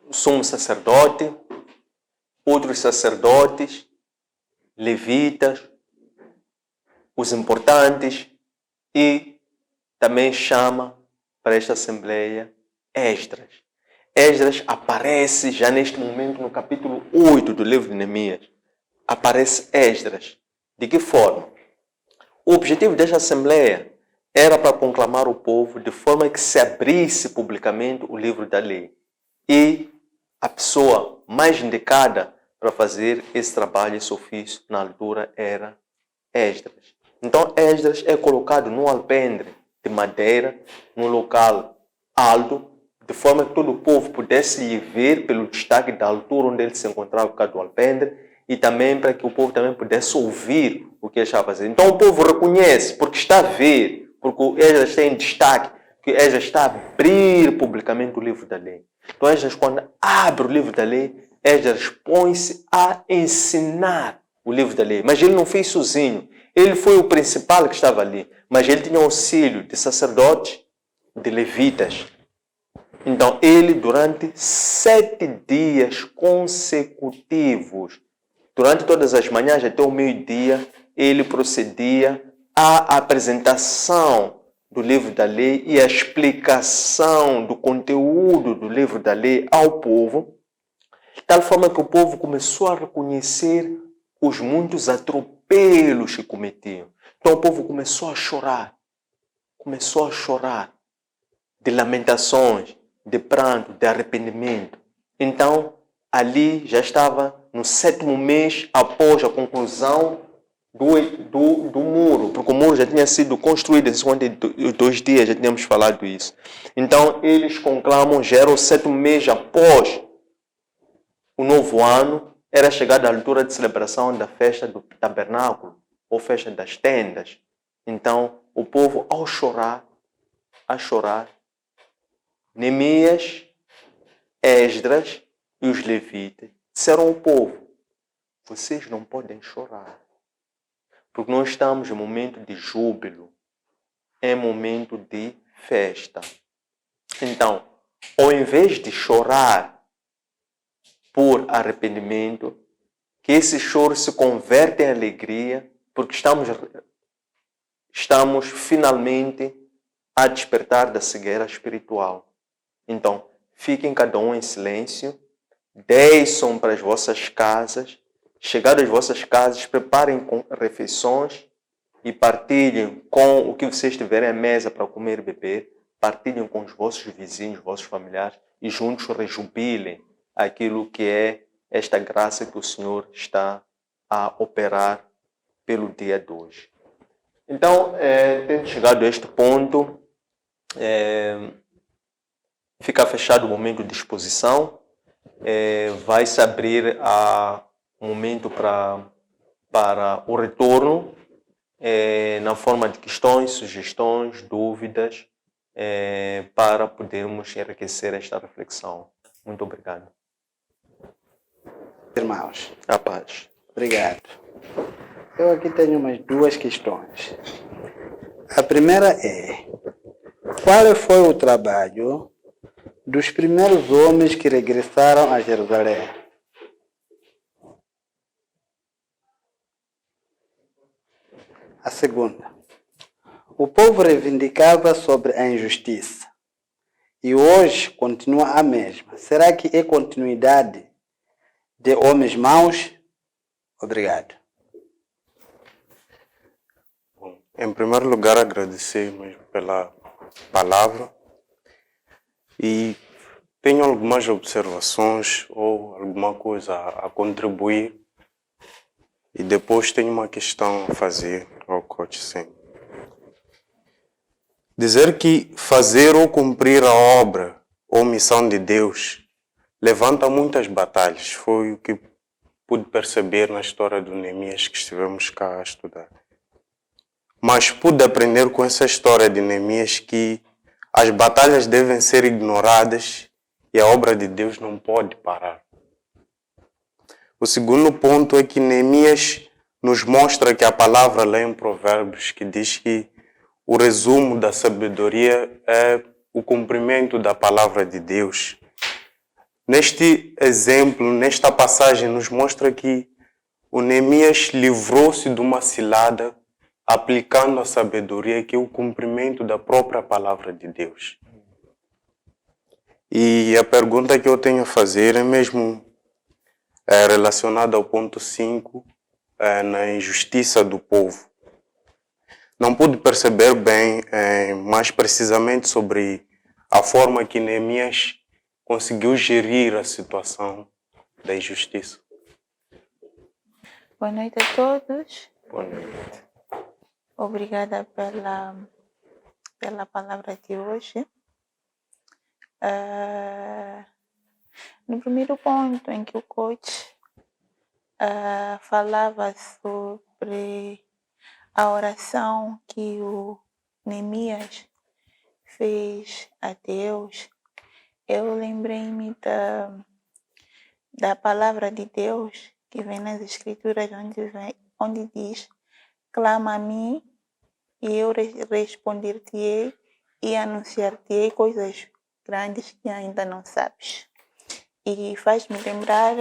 o sumo sacerdote, outros sacerdotes, levitas, os importantes, e também chama para esta assembleia Esdras. Esdras aparece já neste momento no capítulo 8 do livro de Neemias. Aparece Esdras. De que forma? O objetivo desta assembleia era para conclamar o povo de forma que se abrisse publicamente o livro da lei. E a pessoa mais indicada para fazer esse trabalho, esse ofício, na altura, era Esdras. Então, Esdras é colocado num alpendre de madeira, num local alto, de forma que todo o povo pudesse lhe ver pelo destaque da altura onde ele se encontrava por causa do alpendre, e também para que o povo também pudesse ouvir o que ele estava fazendo. Então, o povo reconhece, porque está a ver, porque o Esdras está em destaque, que Esdras está a abrir publicamente o livro da lei. Então, Esdras, quando abre o livro da lei, Esdras põe-se a ensinar o livro da lei. Mas ele não fez sozinho. Ele foi o principal que estava ali. Mas ele tinha auxílio de sacerdotes, de levitas. Então, ele, durante 7 dias consecutivos, durante todas as manhãs até o meio-dia, ele procedia à apresentação do livro da lei e à explicação do conteúdo do livro da lei ao povo, de tal forma que o povo começou a reconhecer os muitos atropelos que cometiam. Então o povo começou a chorar de lamentações, de pranto, de arrependimento. Então, ali já estava no 7º mês após a conclusão do muro, porque o muro já tinha sido construído em 52 dias, já tínhamos falado isso. Então, eles conclamam, já era o 7º mês após o novo ano, era chegada a altura de celebração da festa do tabernáculo, ou festa das tendas. Então, o povo, ao chorar, Neemias, Esdras e os levitas disseram ao povo: vocês não podem chorar, porque nós estamos em momento de júbilo, é momento de festa. Então, ao invés de chorar por arrependimento, que esse choro se converte em alegria, porque estamos finalmente a despertar da cegueira espiritual. Então, fiquem cada um em silêncio, desçam para as vossas casas, chegados às vossas casas, preparem refeições e partilhem com o que vocês tiverem à mesa para comer e beber, partilhem com os vossos vizinhos, vossos familiares, e juntos rejubilem aquilo que é esta graça que o Senhor está a operar pelo dia de hoje. Então, tendo chegado a este ponto, fica fechado o momento de exposição, vai se abrir um momento para o retorno, na forma de questões, sugestões, dúvidas, para podermos enriquecer esta reflexão. Muito obrigado. Irmãos, A paz. obrigado. Eu aqui tenho umas 2 questões. A primeira é: qual foi o trabalho dos primeiros homens que regressaram a Jerusalém? A segunda: o povo reivindicava sobre a injustiça e hoje continua a mesma. Será que é continuidade de homens maus? Obrigado. Bom, em primeiro lugar, agradecer mesmo pela palavra e tenho algumas observações ou alguma coisa a contribuir e depois tenho uma questão a fazer ao coach Sam. Dizer que fazer ou cumprir a obra ou missão de Deus levanta muitas batalhas. Foi o que pude perceber na história do Neemias que estivemos cá a estudar. Mas pude aprender com essa história de Neemias que as batalhas devem ser ignoradas e a obra de Deus não pode parar. O segundo ponto é que Neemias nos mostra que a palavra lá em Provérbios que diz que o resumo da sabedoria é o cumprimento da palavra de Deus. Neste exemplo, nesta passagem, nos mostra que o Neemias livrou-se de uma cilada aplicando a sabedoria, que é o cumprimento da própria palavra de Deus. E a pergunta que eu tenho a fazer é mesmo relacionada ao ponto 5, na injustiça do povo. Não pude perceber bem, mais precisamente sobre a forma que Neemias conseguiu gerir a situação da injustiça. Boa noite a todos. Boa noite. Obrigada pela palavra de hoje. No primeiro ponto em que o coach falava sobre a oração que o Neemias fez a Deus, eu lembrei-me da palavra de Deus que vem nas Escrituras, onde diz: clama a mim e eu responder-te-ei e anunciar-te-ei coisas grandes que ainda não sabes. E faz-me lembrar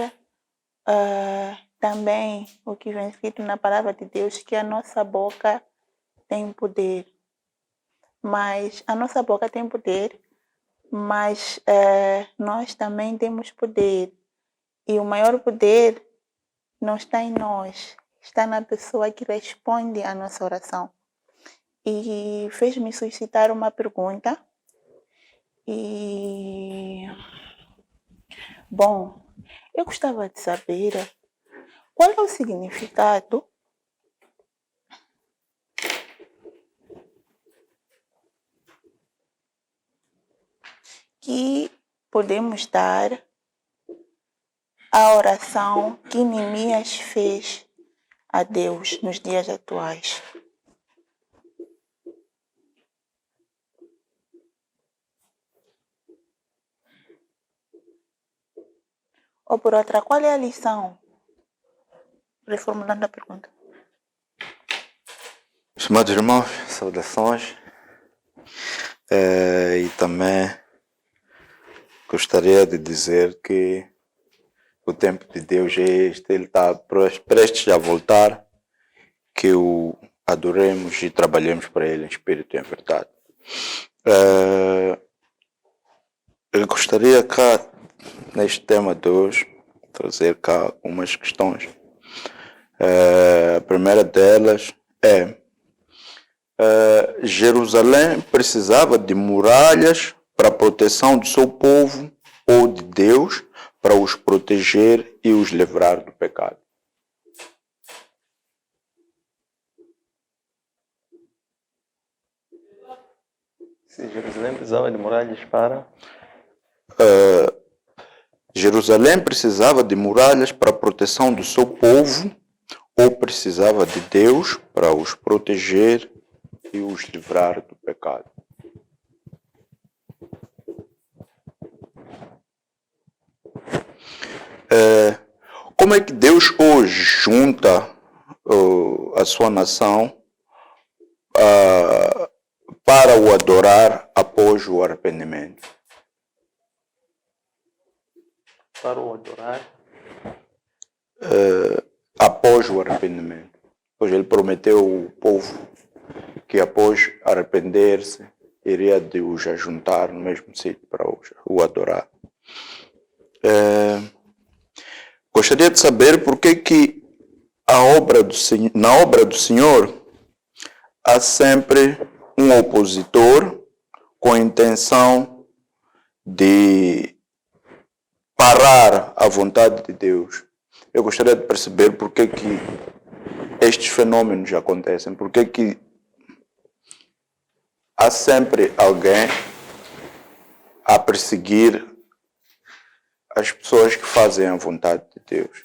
também o que vem escrito na palavra de Deus, que a nossa boca tem poder. Mas a nossa boca tem poder, mas nós também temos poder. E o maior poder não está em nós, está na pessoa que responde à nossa oração. E fez-me suscitar uma pergunta. Bom, eu gostava de saber qual é o significado que podemos dar à oração que Neemias fez a Deus nos dias atuais. Ou por outra, qual é a lição? Reformulando a pergunta. Estimados irmãos, saudações. E também gostaria de dizer que o tempo de Deus é este, Ele está prestes a voltar, que o adoremos e trabalhemos para Ele em espírito e em verdade. Eu gostaria cá, neste tema de hoje, trazer cá algumas questões. A primeira delas é: Jerusalém precisava de muralhas para a proteção do seu povo ou de Deus para os proteger e os livrar do pecado. Se Jerusalém precisava de muralhas para... Jerusalém precisava de muralhas para a proteção do seu povo ou precisava de Deus para os proteger e os livrar do pecado. Como é que Deus hoje junta a sua nação para o adorar após o arrependimento? Para o adorar. Após o arrependimento. Pois ele prometeu ao povo que após arrepender-se, iria de os ajuntar no mesmo sítio para o adorar. Gostaria de saber por que na obra do Senhor há sempre um opositor com a intenção de parar a vontade de Deus. Eu gostaria de perceber por que estes fenômenos acontecem, por que há sempre alguém a perseguir as pessoas que fazem a vontade de Deus.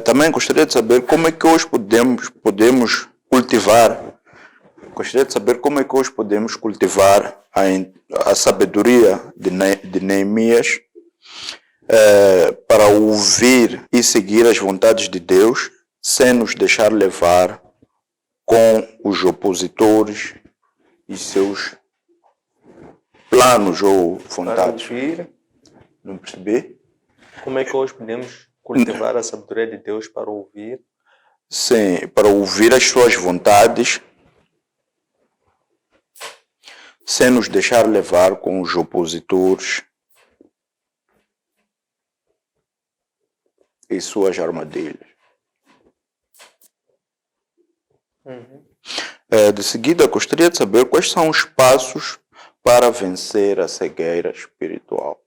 Também gostaria de saber como é que hoje podemos cultivar. Gostaria de saber como é que hoje podemos cultivar a sabedoria de Neemias para ouvir e seguir as vontades de Deus sem nos deixar levar com os opositores e seus planos ou vontades. Para ouvir. Não percebi? Como é que hoje podemos cultivar a sabedoria de Deus para ouvir? Sim, para ouvir as suas vontades sem nos deixar levar com os opositores e suas armadilhas. De seguida, gostaria de saber quais são os passos para vencer a cegueira espiritual.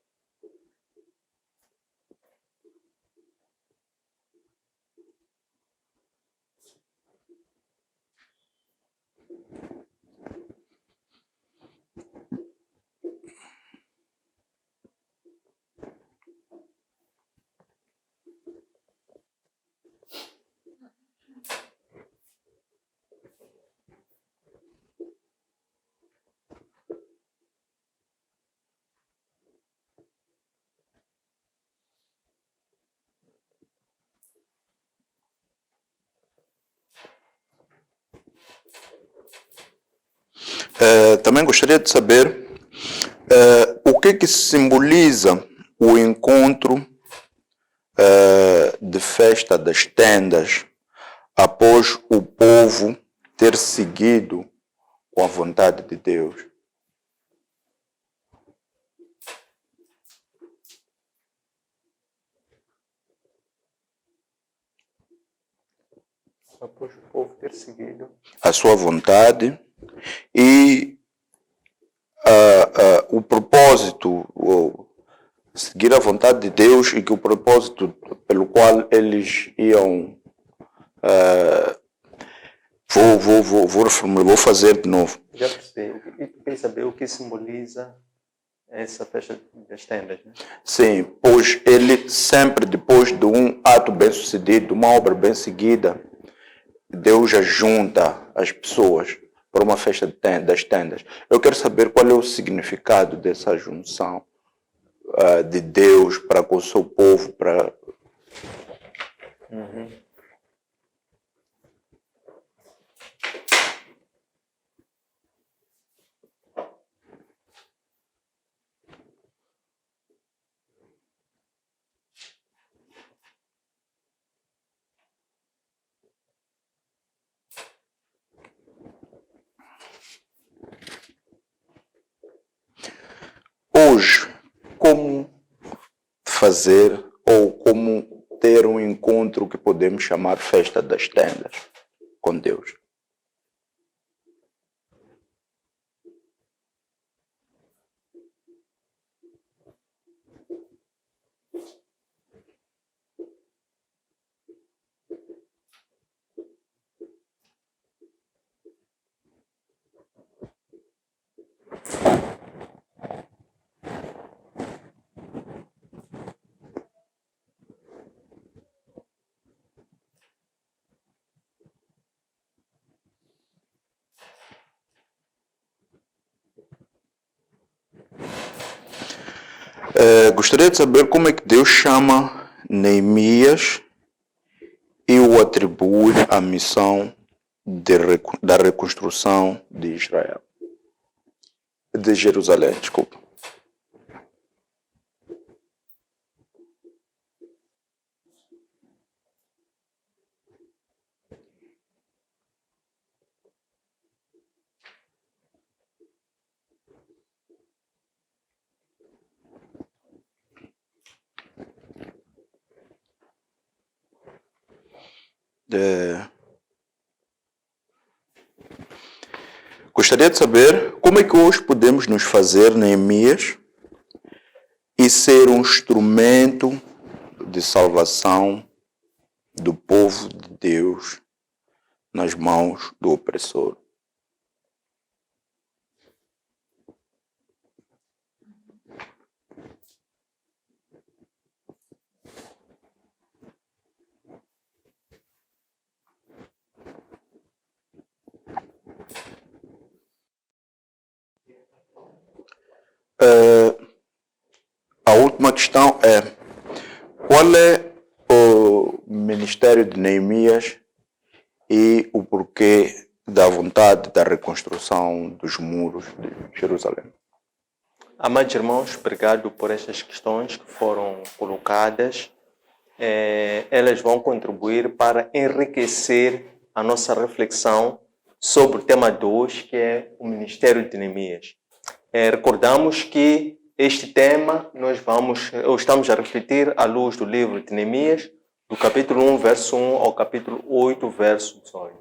Também gostaria de saber o que simboliza o encontro de festa das tendas após o povo ter seguido com a vontade de Deus. Após o povo ter seguido a sua vontade e o propósito, seguir a vontade de Deus e que o propósito pelo qual eles iam vou reformular, vou fazer de novo. Já percebi. E quer saber o que simboliza essa festa das tendas, né? Sim, pois ele sempre, depois de um ato bem sucedido, uma obra bem seguida, Deus ajunta as pessoas para uma festa das tendas. Eu quero saber qual é o significado dessa junção de Deus para com o seu povo. Hoje, como fazer ou como ter um encontro que podemos chamar festa das tendas com Deus? Gostaria de saber como é que Deus chama Neemias e o atribui à missão da reconstrução de Israel. De Jerusalém, desculpa. Gostaria de saber como é que hoje podemos nos fazer Neemias e ser um instrumento de salvação do povo de Deus nas mãos do opressor. A última questão é: qual é o ministério de Neemias e o porquê da vontade da reconstrução dos muros de Jerusalém? Amados irmãos, obrigado por estas questões que foram colocadas. Elas vão contribuir para enriquecer a nossa reflexão sobre o tema 2, que é o ministério de Neemias. Recordamos que este tema estamos a refletir à luz do livro de Neemias, do capítulo 1, verso 1 ao capítulo 8, verso 18.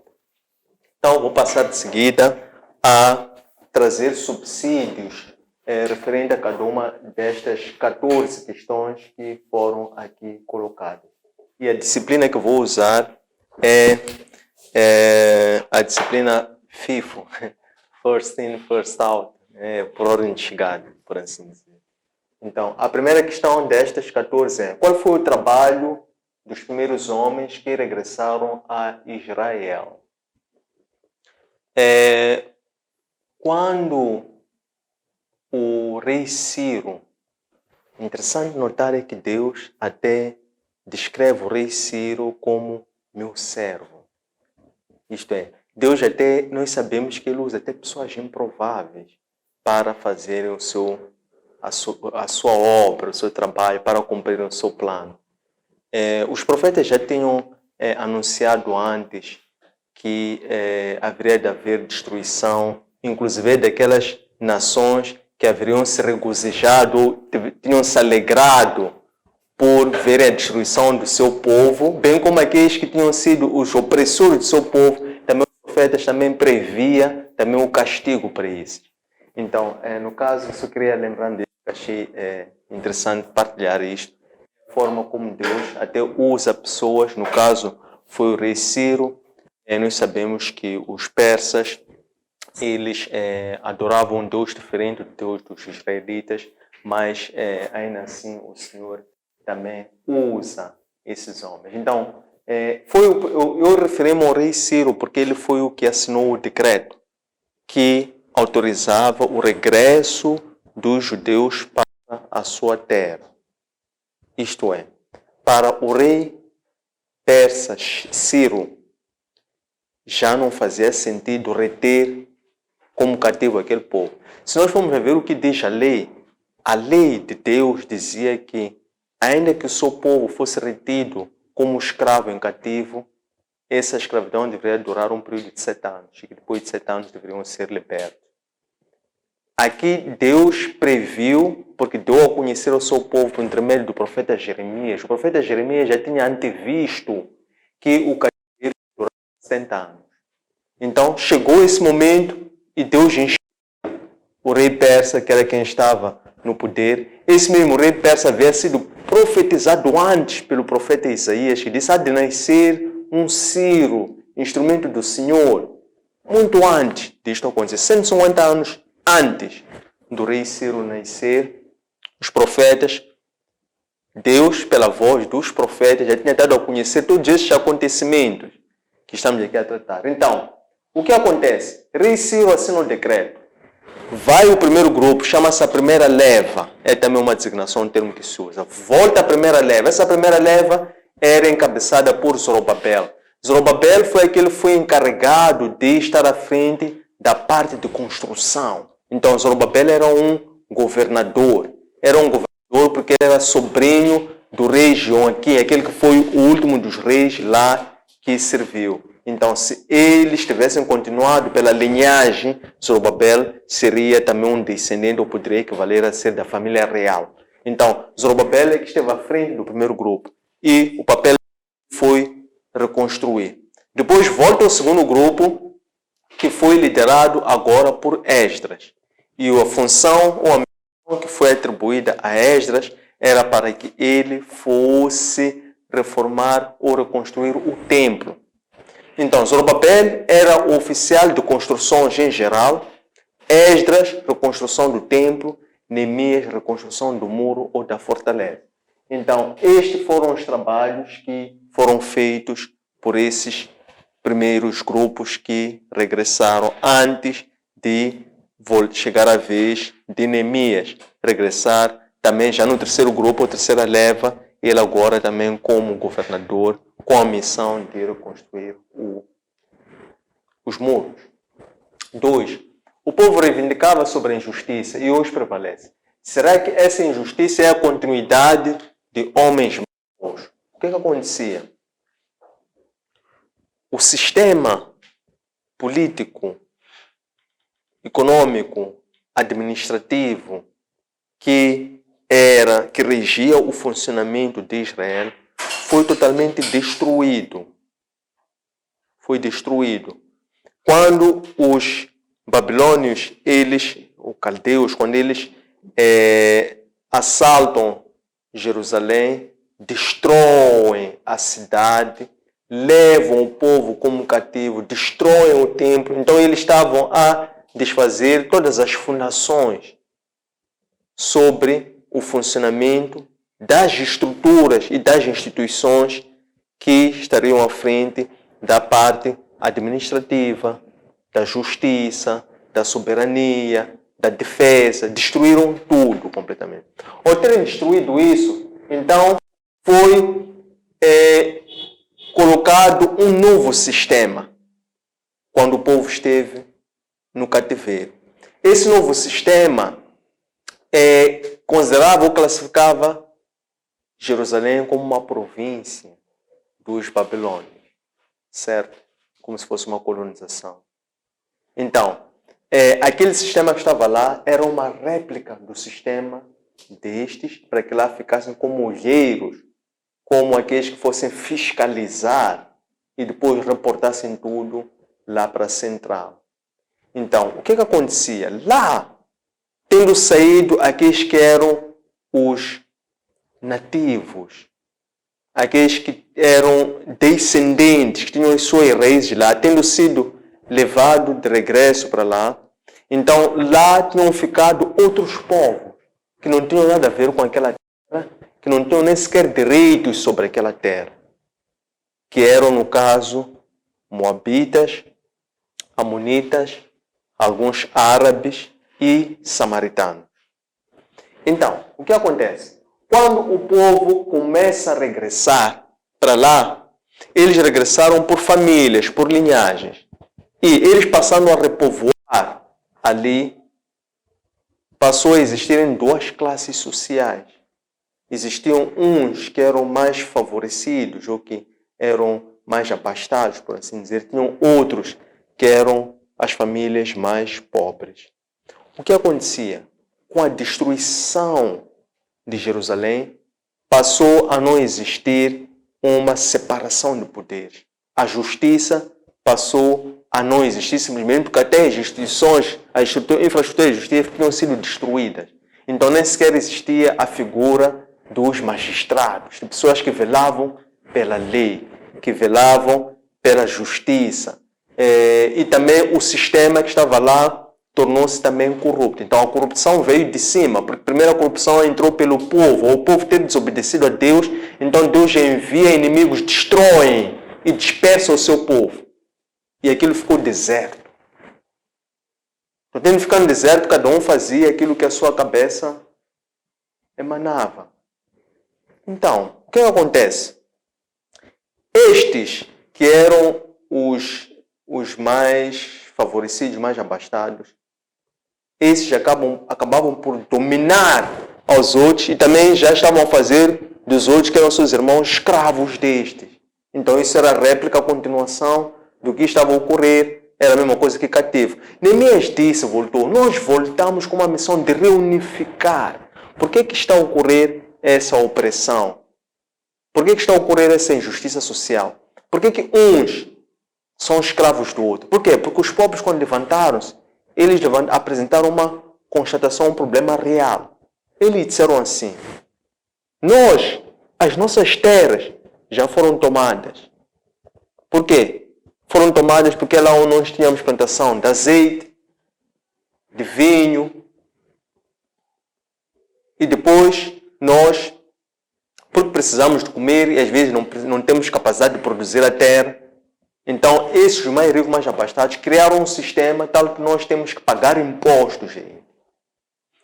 Então, vou passar de seguida a trazer subsídios referente a cada uma destas 14 questões que foram aqui colocadas. E a disciplina que eu vou usar é a disciplina FIFO, First In, First Out, por ordem de chegada, por assim dizer. Então, a primeira questão destas 14 é: qual foi o trabalho dos primeiros homens que regressaram a Israel? Quando o rei Ciro, interessante notar é que Deus até descreve o rei Ciro como meu servo. Isto é, Deus até, nós sabemos que ele usa até pessoas improváveis para fazerem a sua obra, o seu trabalho, para cumprir o seu plano. Os profetas já tinham anunciado antes que haveria de haver destruição, inclusive daquelas nações que haveriam se regozijado, tinham se alegrado por ver a destruição do seu povo, bem como aqueles que tinham sido os opressores do seu povo. Também os profetas também previa também o castigo para isso. Então, no caso, eu só queria lembrar disso, achei interessante partilhar isto, a forma como Deus até usa pessoas, no caso foi o rei Ciro. Nós sabemos que os persas, eles adoravam um Deus diferente do Deus dos israelitas, mas ainda assim o Senhor também usa esses homens. Então, eu referi-me ao rei Ciro porque ele foi o que assinou o decreto que autorizava o regresso dos judeus para a sua terra. Isto é, para o rei persa Ciro, já não fazia sentido reter como cativo aquele povo. Se nós formos ver o que diz a lei de Deus dizia que, ainda que o seu povo fosse retido como escravo em cativo, essa escravidão deveria durar um período de 7 anos, e que depois de 7 anos deveriam ser libertos. Aqui Deus previu, porque deu a conhecer ao seu povo por intermédio do profeta Jeremias. O profeta Jeremias já tinha antevisto que o cativeiro duraria 60 anos. Então chegou esse momento e Deus encheu o rei persa, que era quem estava no poder. Esse mesmo rei persa havia sido profetizado antes pelo profeta Isaías, que disse: há de nascer um Ciro, instrumento do Senhor, muito antes disto acontecer, 150 anos antes do rei Ciro nascer. Os profetas, Deus, pela voz dos profetas, já tinha dado a conhecer todos esses acontecimentos que estamos aqui a tratar. Então, o que acontece? Rei Ciro assina o decreto. vai o primeiro grupo, chama-se a primeira leva, é também uma designação, um termo que se usa. Volta a primeira leva. Essa primeira leva era encabeçada por Zorobabel. Zorobabel foi aquele que foi encarregado de estar à frente da parte de construção. Então, Zorobabel era um governador. Era um governador porque ele era sobrinho do rei Joaquim, aquele que foi o último dos reis lá que serviu. Então, se eles tivessem continuado pela linhagem, Zorobabel seria também um descendente, ou poderia equivaler a ser da família real. Então, Zorobabel é que esteve à frente do primeiro grupo. E o papel foi reconstruir. Depois volta ao segundo grupo, que foi liderado agora por Esdras. E a função ou a missão que foi atribuída a Esdras era para que ele fosse reformar ou reconstruir o templo. Então, Zorobabel era o oficial de construções em geral, Esdras, reconstrução do templo, Neemias, reconstrução do muro ou da fortaleza. Então, estes foram os trabalhos que foram feitos por esses primeiros grupos que regressaram antes de chegar a vez de Neemias regressar também já no terceiro grupo, a terceira leva, ele agora também como governador, com a missão de reconstruir os muros. 2. O povo reivindicava sobre a injustiça e hoje prevalece. Será que essa injustiça é a continuidade de homens maus? O que acontecia? O sistema político, econômico, administrativo que regia o funcionamento de Israel foi totalmente destruído. Foi destruído. Quando os babilônios, os caldeus, quando eles assaltam Jerusalém, destroem a cidade, levam o povo como cativo, destroem o templo. Então eles estavam a desfazer todas as fundações sobre o funcionamento das estruturas e das instituições que estariam à frente da parte administrativa, da justiça, da soberania, da defesa. Destruíram tudo completamente. Ao terem destruído isso, então foi colocado um novo sistema quando o povo esteve no cativeiro. Esse novo sistema considerava ou classificava Jerusalém como uma província dos babilônios, certo? Como se fosse uma colonização. Então, aquele sistema que estava lá era uma réplica do sistema destes, para que lá ficassem como olheiros, como aqueles que fossem fiscalizar e depois reportassem tudo lá para a central. Então, o que acontecia? Lá, tendo saído aqueles que eram os nativos, aqueles que eram descendentes, que tinham as suas raízes lá, tendo sido levados de regresso para lá, então lá tinham ficado outros povos que não tinham nada a ver com aquela terra, que não tinham nem sequer direitos sobre aquela terra, que eram, no caso, moabitas, amonitas, alguns árabes e samaritanos. Então, o que acontece? Quando o povo começa a regressar para lá, eles regressaram por famílias, por linhagens. E eles passaram a repovoar ali, passou a existirem duas classes sociais. Existiam uns que eram mais favorecidos, ou que eram mais abastados, por assim dizer. Tinham outros que eram as famílias mais pobres. O que acontecia? Com a destruição de Jerusalém, passou a não existir uma separação de poderes. A justiça passou a não existir simplesmente porque até as instituições, a infraestrutura de justiça tinham sido destruídas. Então nem sequer existia a figura dos magistrados, de pessoas que velavam pela lei, que velavam pela justiça. E também o sistema que estava lá tornou-se também corrupto. Então a corrupção veio de cima, porque primeiro a corrupção entrou pelo povo, ou o povo ter desobedecido a Deus, então Deus envia inimigos, destroem e dispersa o seu povo. E aquilo ficou deserto. Então, tendo de ficar no deserto, cada um fazia aquilo que a sua cabeça emanava. Então, o que acontece? Estes que eram os mais favorecidos, mais abastados, esses acabavam por dominar aos outros e também já estavam a fazer dos outros, que eram seus irmãos, escravos destes. Então isso era a réplica, a continuação do que estava a ocorrer, era a mesma coisa que cativo. Neemias disse, voltou, nós voltamos com uma missão de reunificar. Por que está a ocorrer essa opressão? Por que está a ocorrer essa injustiça social? Por que uns são escravos do outro? Por quê? Porque os povos, quando levantaram-se, eles apresentaram uma constatação, um problema real. Eles disseram assim, as nossas terras já foram tomadas. Por quê? Foram tomadas porque lá onde nós tínhamos plantação de azeite, de vinho, e depois nós, porque precisamos de comer e às vezes não temos capacidade de produzir a terra, então esses mais ricos, mais abastados, criaram um sistema tal que nós temos que pagar impostos.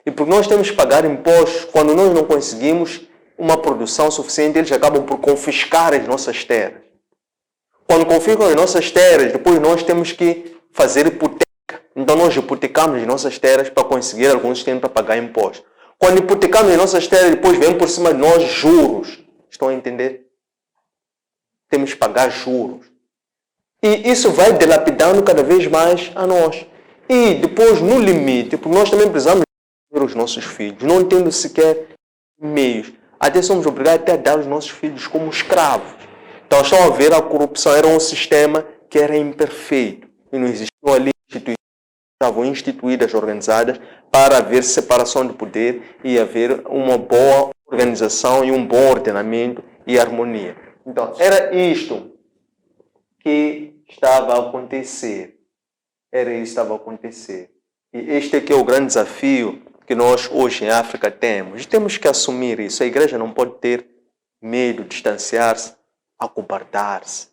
E porque nós temos que pagar impostos, quando nós não conseguimos uma produção suficiente, eles acabam por confiscar as nossas terras. Quando confiscam as nossas terras, depois nós temos que fazer hipoteca. Então nós hipotecamos as nossas terras para conseguir alguns sistemas para pagar impostos. Quando hipotecamos as nossas terras, depois vem por cima de nós juros. Estão a entender? Temos que pagar juros. E isso vai dilapidando cada vez mais a nós. E depois, no limite, porque nós também precisamos ter os nossos filhos, não tendo sequer meios. Até somos obrigados até a dar os nossos filhos como escravos. Então, estão a ver, a corrupção era um sistema que era imperfeito. E não existiam ali instituições que estavam instituídas, organizadas, para haver separação de poder e haver uma boa organização e um bom ordenamento e harmonia. Então, era isto que estava a acontecer. Era isso que estava a acontecer. E este aqui é o grande desafio que nós hoje em África temos. Temos que assumir isso. A igreja não pode ter medo, distanciar-se, acobardar-se.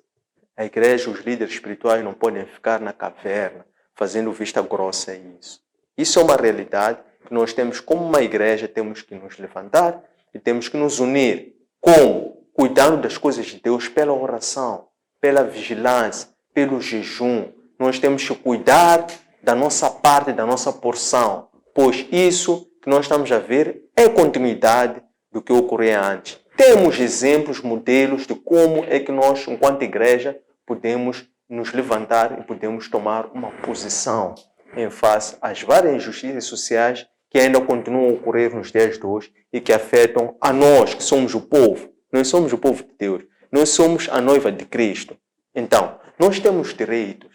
A igreja, os líderes espirituais não podem ficar na caverna fazendo vista grossa a isso. Isso é uma realidade que nós temos como uma igreja, temos que nos levantar e temos que nos unir. Como? Cuidando das coisas de Deus pela oração, pela vigilância, pelo jejum. Nós temos que cuidar da nossa parte, da nossa porção, pois isso que nós estamos a ver é continuidade do que ocorria antes. Temos exemplos, modelos de como é que nós, enquanto igreja, podemos nos levantar e podemos tomar uma posição em face às várias injustiças sociais que ainda continuam a ocorrer nos dias de hoje e que afetam a nós, que somos o povo. Nós somos o povo de Deus. Nós somos a noiva de Cristo. Então, nós temos direitos.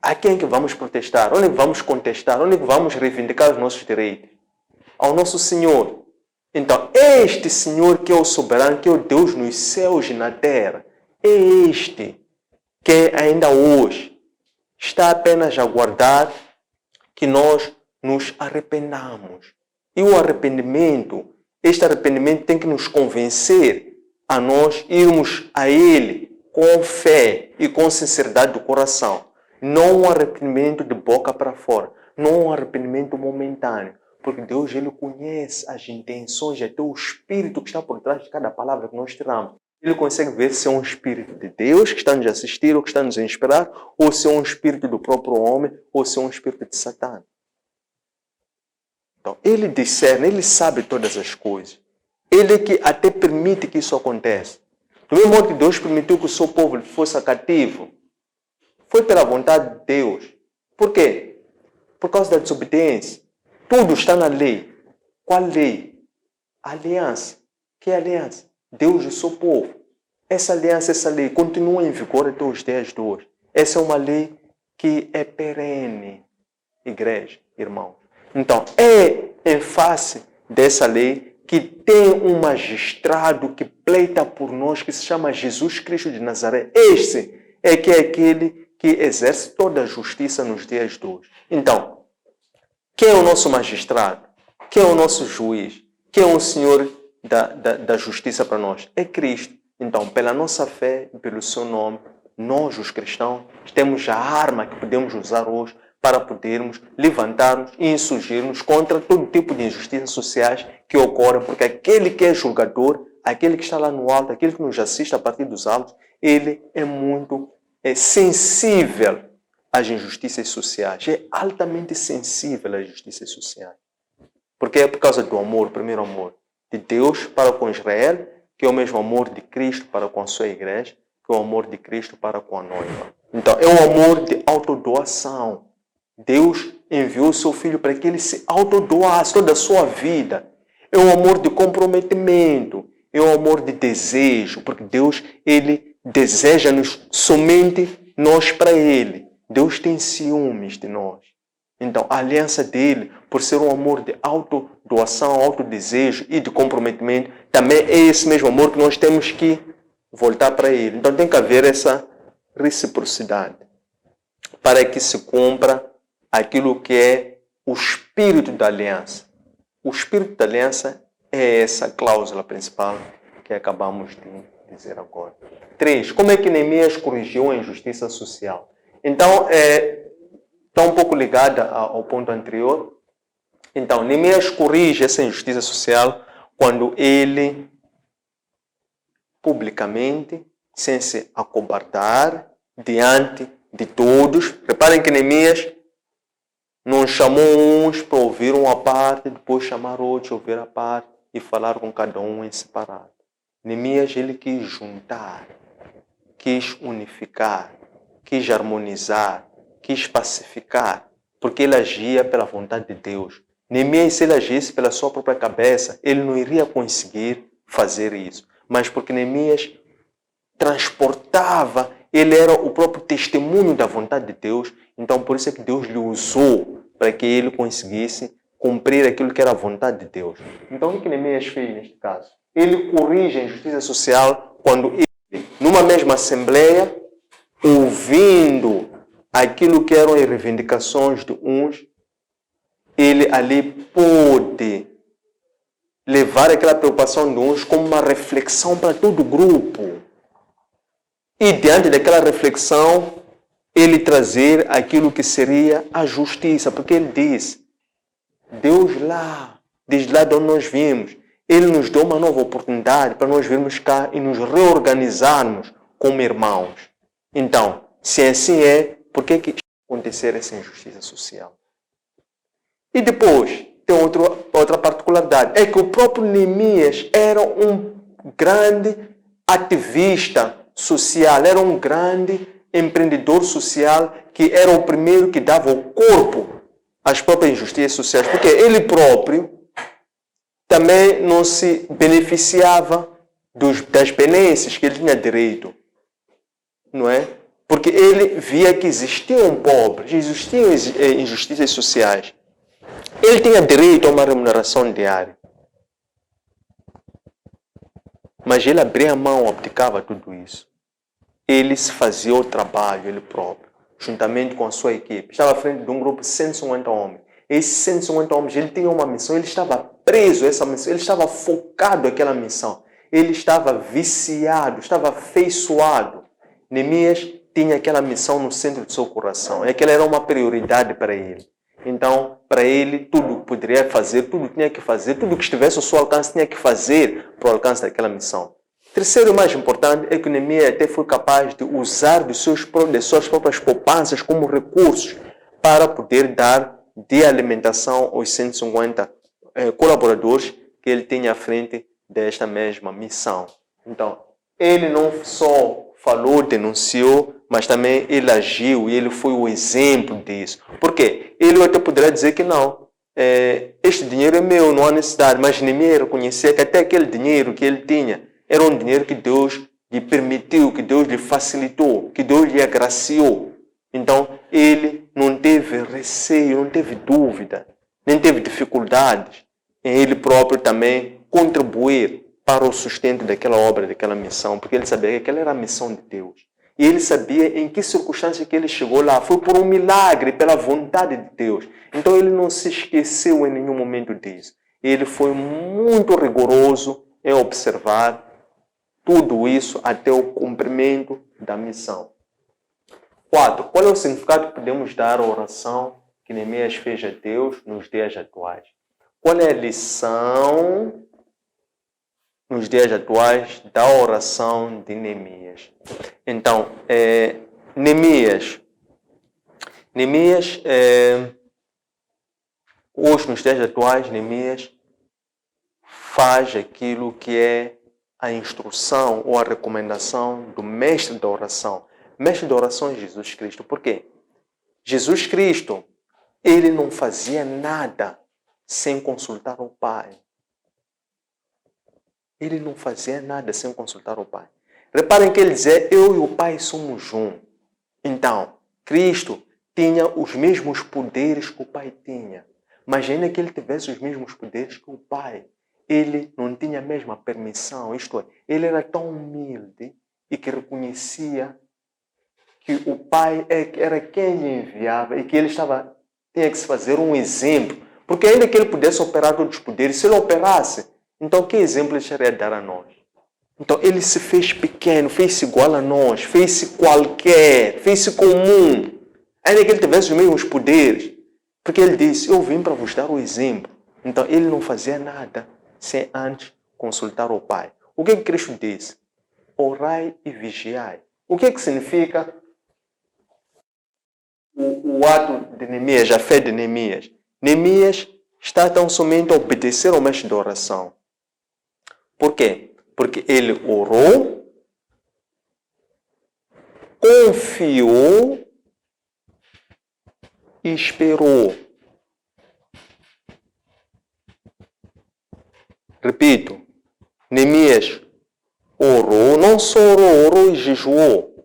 A quem é que vamos protestar? Onde é que vamos contestar? Onde é que vamos reivindicar os nossos direitos? Ao nosso Senhor. Então, este Senhor que é o soberano, que é o Deus nos céus e na terra, é este que ainda hoje está apenas a aguardar que nós nos arrependamos. E o arrependimento, este arrependimento tem que nos convencer a nós irmos a Ele com fé e com sinceridade do coração. Não um arrependimento de boca para fora, não um arrependimento momentâneo. Porque Deus, Ele conhece as intenções, até o Espírito que está por trás de cada palavra que nós tiramos. Ele consegue ver se é um Espírito de Deus que está nos assistir, ou que está nos a inspirar, ou se é um Espírito do próprio homem, ou se é um Espírito de Satã. Então, Ele discerne, Ele sabe todas as coisas. Ele é que até permite que isso aconteça. Do mesmo modo que Deus permitiu que o seu povo fosse cativo, foi pela vontade de Deus. Por quê? Por causa da desobediência. Tudo está na lei. Qual lei? A aliança. Que aliança? Deus e o seu povo. Essa aliança, essa lei continua em vigor até os dias de hoje. Essa é uma lei que é perene. Igreja, irmãos. Então, é em face dessa lei que tem um magistrado que pleita por nós, que se chama Jesus Cristo de Nazaré. Este é aquele que exerce toda a justiça nos dias de hoje. Então, quem é o nosso magistrado? Quem é o nosso juiz? Quem é o Senhor da justiça para nós? É Cristo. Então, pela nossa fé e pelo seu nome, nós, os cristãos, temos a arma que podemos usar hoje para podermos levantarmos e insurgirmos contra todo tipo de injustiças sociais que ocorrem, porque aquele que é julgador, aquele que está lá no alto, aquele que nos assiste a partir dos altos, ele é muito sensível às injustiças sociais, é altamente sensível às injustiças sociais. Porque é por causa do amor, o primeiro amor de Deus para com Israel, que é o mesmo amor de Cristo para com a sua igreja, que é o amor de Cristo para com a noiva. Então, é um amor de autodoação. Deus enviou o seu Filho para que ele se autodoasse toda a sua vida. É um amor de comprometimento, é um amor de desejo, porque Deus, ele deseja-nos somente nós para ele. Deus tem ciúmes de nós. Então, a aliança dele, por ser um amor de autodoação, autodesejo e de comprometimento, também é esse mesmo amor que nós temos que voltar para ele. Então, tem que haver essa reciprocidade para que se cumpra aquilo que é o espírito da aliança. O espírito da aliança é essa cláusula principal que acabamos de dizer agora. 3. Como é que Neemias corrigiu a injustiça social? Então, está um pouco ligada ao ponto anterior. Então, Neemias corrige essa injustiça social quando ele, publicamente, sem se acobardar, diante de todos. Reparem que Neemias não chamou uns para ouvir uma parte, depois chamar outros para ouvir a parte e falar com cada um em separado. Neemias, ele quis juntar, quis unificar, quis harmonizar, quis pacificar, porque ele agia pela vontade de Deus. Neemias, se ele agisse pela sua própria cabeça, ele não iria conseguir fazer isso. Mas porque Neemias transportava, ele era o próprio testemunho da vontade de Deus, então por isso é que Deus lhe usou para que ele conseguisse cumprir aquilo que era a vontade de Deus. Então o que Neemias fez neste caso? Ele corrige a injustiça social quando ele, numa mesma assembleia, ouvindo aquilo que eram as reivindicações de uns, ele ali pôde levar aquela preocupação de uns como uma reflexão para todo o grupo. E diante daquela reflexão, ele trazer aquilo que seria a justiça. Porque ele diz, Deus lá, desde lá de onde nós vimos, ele nos deu uma nova oportunidade para nós virmos cá e nos reorganizarmos como irmãos. Então, se assim é, por que acontecer essa injustiça social? E depois, tem outra particularidade, é que o próprio Neemias era um grande ativista social, era um grande empreendedor social, que era o primeiro que dava o corpo às próprias injustiças sociais, porque ele próprio também não se beneficiava das benesses que ele tinha direito, não é? Porque ele via que existiam pobres, existiam injustiças sociais. Ele tinha direito a uma remuneração diária. Mas ele abria a mão, abdicava tudo isso. Ele se fazia o trabalho, ele próprio, juntamente com a sua equipe. Estava à frente de um grupo de 150 homens. Esses 150 homens, ele tinha uma missão, ele estava preso a essa missão, ele estava focado naquela missão. Ele estava viciado, estava afeiçoado. Neemias tinha aquela missão no centro do seu coração. E aquela era uma prioridade para ele. Então, para ele, tudo poderia fazer, tudo tinha que fazer, tudo que estivesse ao seu alcance tinha que fazer para o alcance daquela missão. Terceiro e mais importante é que Neemias até foi capaz de usar das suas próprias poupanças como recursos para poder dar de alimentação aos 150 colaboradores que ele tinha à frente desta mesma missão. Então, ele não só falou, denunciou, mas também ele agiu e ele foi o exemplo disso. Por quê? Ele até poderia dizer que não, este dinheiro é meu, não há necessidade, mas Neemias reconhecia que até aquele dinheiro que ele tinha era um dinheiro que Deus lhe permitiu, que Deus lhe facilitou, que Deus lhe agraciou. Então, ele não teve receio, não teve dúvida, nem teve dificuldades em ele próprio também contribuir para o sustento daquela obra, daquela missão, porque ele sabia que aquela era a missão de Deus. E ele sabia em que circunstância que ele chegou lá. Foi por um milagre, pela vontade de Deus. Então ele não se esqueceu em nenhum momento disso. Ele foi muito rigoroso em observar tudo isso até o cumprimento da missão. 4. Qual é o significado que podemos dar à oração que Neemias fez a Deus nos dias atuais? Qual é a lição nos dias atuais da oração de Neemias? Então, Neemias, hoje nos dias atuais, Neemias faz aquilo que é a instrução ou a recomendação do mestre da oração. Mestre da oração é Jesus Cristo. Por quê? Jesus Cristo, ele não fazia nada sem consultar o Pai. Ele não fazia nada sem consultar o Pai. Reparem que ele dizia, eu e o Pai somos um. Então, Cristo tinha os mesmos poderes que o Pai tinha. Mas ainda que ele tivesse os mesmos poderes que o Pai, ele não tinha a mesma permissão. Isto é, ele era tão humilde e que reconhecia que o Pai era quem lhe enviava e que ele tinha que se fazer um exemplo. Porque ainda que ele pudesse operar todos os poderes, se ele operasse, então que exemplo ele estaria a dar a nós? Então ele se fez pequeno, fez-se igual a nós, fez-se qualquer, fez-se comum. Ainda que ele tivesse os mesmos poderes. Porque ele disse, eu vim para vos dar o exemplo. Então ele não fazia nada sem antes consultar o Pai. O que Cristo disse? Orai e vigiai. O que significa o ato de Neemias, a fé de Neemias? Neemias está tão somente a obedecer ao mestre da oração. Por quê? Porque ele orou, confiou e esperou. Repito, Neemias orou, não só orou e jejuou.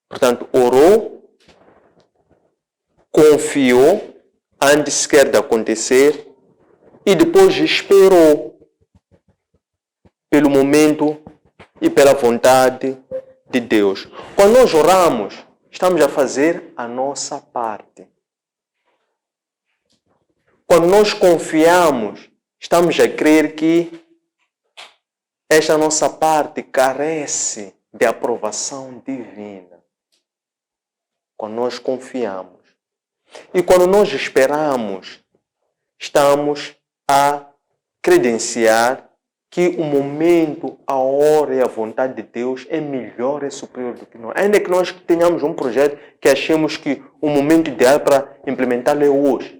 Portanto, orou, confiou antes sequer de acontecer e depois esperou pelo momento e pela vontade de Deus. Quando nós oramos, estamos a fazer a nossa parte. Quando nós confiamos, estamos a crer que esta nossa parte carece de aprovação divina. Quando nós confiamos. E quando nós esperamos, estamos a credenciar que o momento, a hora e a vontade de Deus é melhor, é superior do que nós. Ainda que nós tenhamos um projeto que achemos que o momento ideal para implementá-lo é hoje.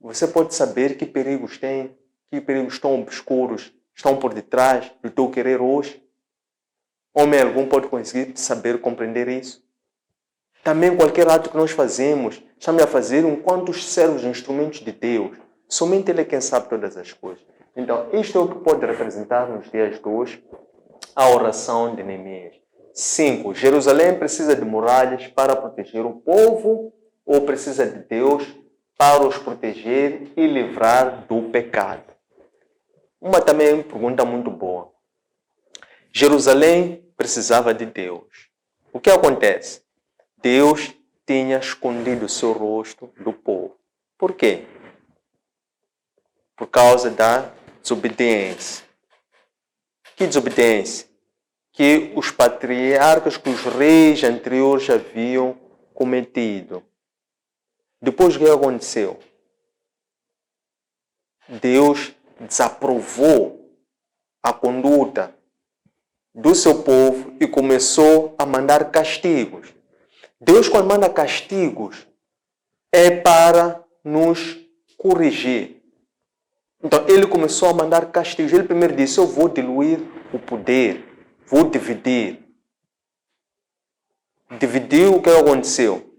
Você pode saber que perigos tem, que perigos tão obscuros estão por detrás do teu querer hoje. Homem algum pode conseguir saber, compreender isso. Também qualquer ato que nós fazemos, estamos a fazer enquanto servos instrumentos de Deus. Somente Ele é quem sabe todas as coisas. Então, isto é o que pode representar nos dias de hoje a oração de Neemias. 5. Jerusalém precisa de muralhas para proteger o povo ou precisa de Deus para os proteger e livrar do pecado? Uma também pergunta muito boa. Jerusalém precisava de Deus. O que acontece? Deus tinha escondido o seu rosto do povo. Por quê? Por causa da desobediência. Que desobediência? Que os patriarcas, que os reis anteriores haviam cometido. Depois o que aconteceu? Deus desaprovou a conduta do seu povo e começou a mandar castigos. Deus, quando manda castigos, é para nos corrigir. Então, ele começou a mandar castigos. Ele primeiro disse, eu vou diluir o poder, vou dividir. Dividiu, o que aconteceu?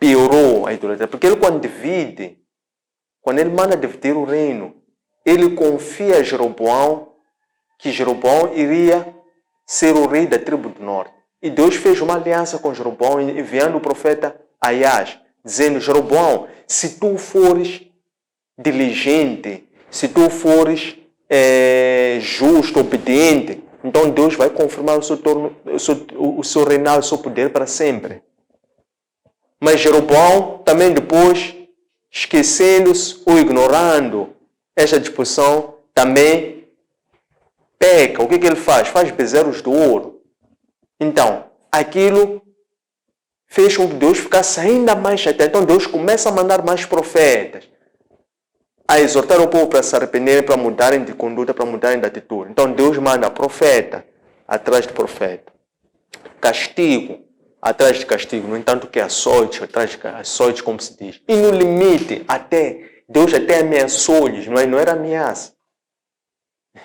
Piorou a idolatria. Porque ele, quando divide, quando ele manda dividir o reino, ele confia a Jeroboão que Jeroboão iria ser o rei da tribo do norte. E Deus fez uma aliança com Jeroboão, enviando o profeta Aias, dizendo, Jeroboão, se tu fores diligente, se tu fores justo, obediente, então Deus vai confirmar o seu reinado, o seu poder para sempre. Mas Jeroboão também depois, esquecendo-se ou ignorando esta disposição, também peca, o que ele faz? Faz bezerros de ouro. Então, aquilo fez com que Deus ficasse ainda mais chateado. Então, Deus começa a mandar mais profetas a exortar o povo para se arrependerem, para mudarem de conduta, para mudarem de atitude. Então, Deus manda profeta atrás de profeta. Castigo atrás de castigo. No entanto, que açoite atrás de açoite, como se diz. E no limite, Deus até ameaçou-lhes, mas não era ameaça.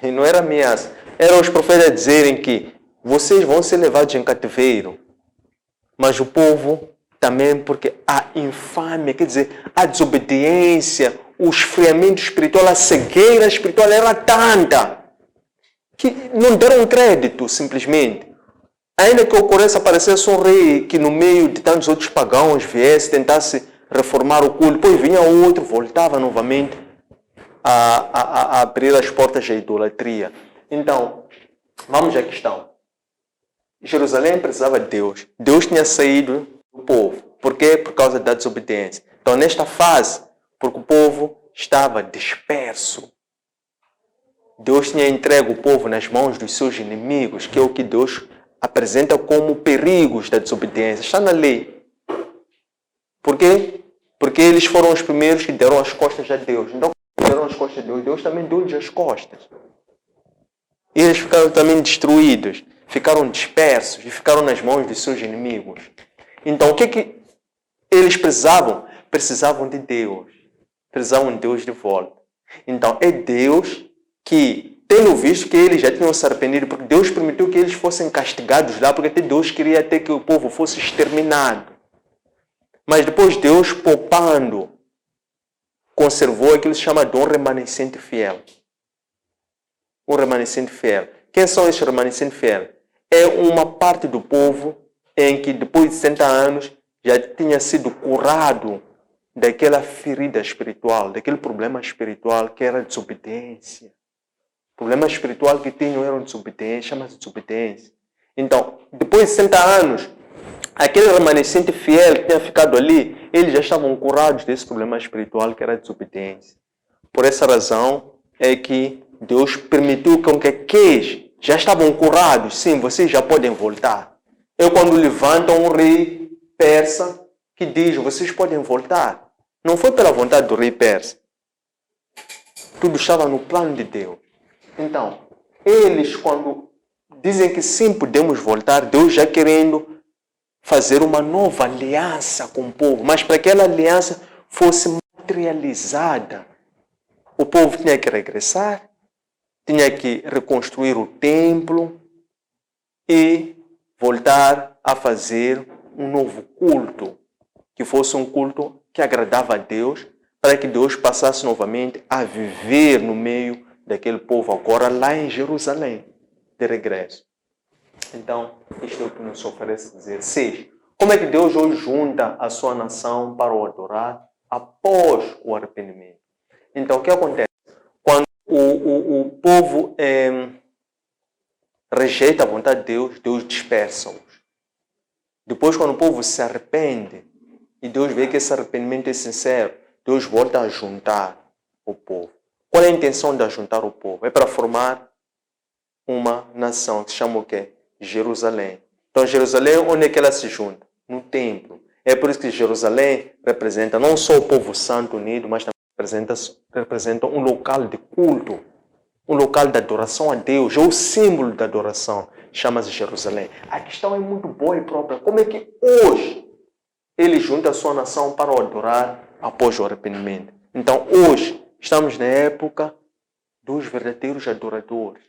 Não era ameaça. Eram os profetas dizerem que vocês vão ser levados em cativeiro. Mas o povo também, porque a infâmia, quer dizer, a desobediência, o esfriamento espiritual, a cegueira espiritual era tanta que não deram crédito, simplesmente. Ainda que ocorresse, aparecesse um rei que no meio de tantos outros pagãos viesse, tentasse reformar o culto, depois vinha outro, voltava novamente a abrir as portas da idolatria. Então, vamos à questão. Jerusalém precisava de Deus. Deus tinha saído do povo. Por quê? Por causa da desobediência. Então, nesta fase, porque o povo estava disperso. Deus tinha entregue o povo nas mãos dos seus inimigos, que é o que Deus apresenta como perigos da desobediência. Está na lei. Por quê? Porque eles foram os primeiros que deram as costas a Deus. Então, quando deram as costas a Deus, Deus também deu-lhes as costas. E eles ficaram também destruídos, ficaram dispersos e ficaram nas mãos dos seus inimigos. Então, o que eles precisavam? Precisavam de Deus. Precisavam de Deus de volta. Então, é Deus que, tendo visto que eles já tinham se arrependido, porque Deus permitiu que eles fossem castigados lá, porque até Deus queria até que o povo fosse exterminado. Mas depois Deus, poupando, conservou aquilo que se chama de um remanescente fiel. Um remanescente fiel. Quem são esses remanescentes fiéis? É uma parte do povo em que depois de 60 anos já tinha sido curado daquela ferida espiritual, daquele problema espiritual que era a desobediência. O problema espiritual que tinham era a desobediência, chama-se desobediência. Então, depois de 60 anos, aquele remanescente fiel que tinha ficado ali, eles já estavam curados desse problema espiritual que era a desobediência. Por essa razão é que Deus permitiu que aqueles já estavam curados, sim, vocês já podem voltar. É quando levantam um rei persa que diz, vocês podem voltar. Não foi pela vontade do rei persa. Tudo estava no plano de Deus. Então, eles quando dizem que sim, podemos voltar, Deus já querendo fazer uma nova aliança com o povo, mas para que aquela aliança fosse materializada, o povo tinha que regressar, tinha que reconstruir o templo e voltar a fazer um novo culto, que fosse um culto que agradava a Deus, para que Deus passasse novamente a viver no meio daquele povo agora lá em Jerusalém, de regresso. Então, isto é o que nos oferece dizer. 6. Como é que Deus hoje junta a sua nação para o adorar após o arrependimento? Então, o que acontece? Quando o povo rejeita a vontade de Deus, Deus dispersa-os. Depois, quando o povo se arrepende, e Deus vê que esse arrependimento é sincero, Deus volta a juntar o povo. Qual é a intenção de juntar o povo? É para formar uma nação que se chama o quê? Jerusalém. Então, Jerusalém, onde é que ela se junta? No templo. É por isso que Jerusalém representa não só o povo santo unido, mas também representa um local de culto, um local de adoração a Deus, é o símbolo da adoração, chama-se Jerusalém. A questão é muito boa e própria. Como é que hoje ele junta a sua nação para o adorar após o arrependimento? Então, hoje, estamos na época dos verdadeiros adoradores.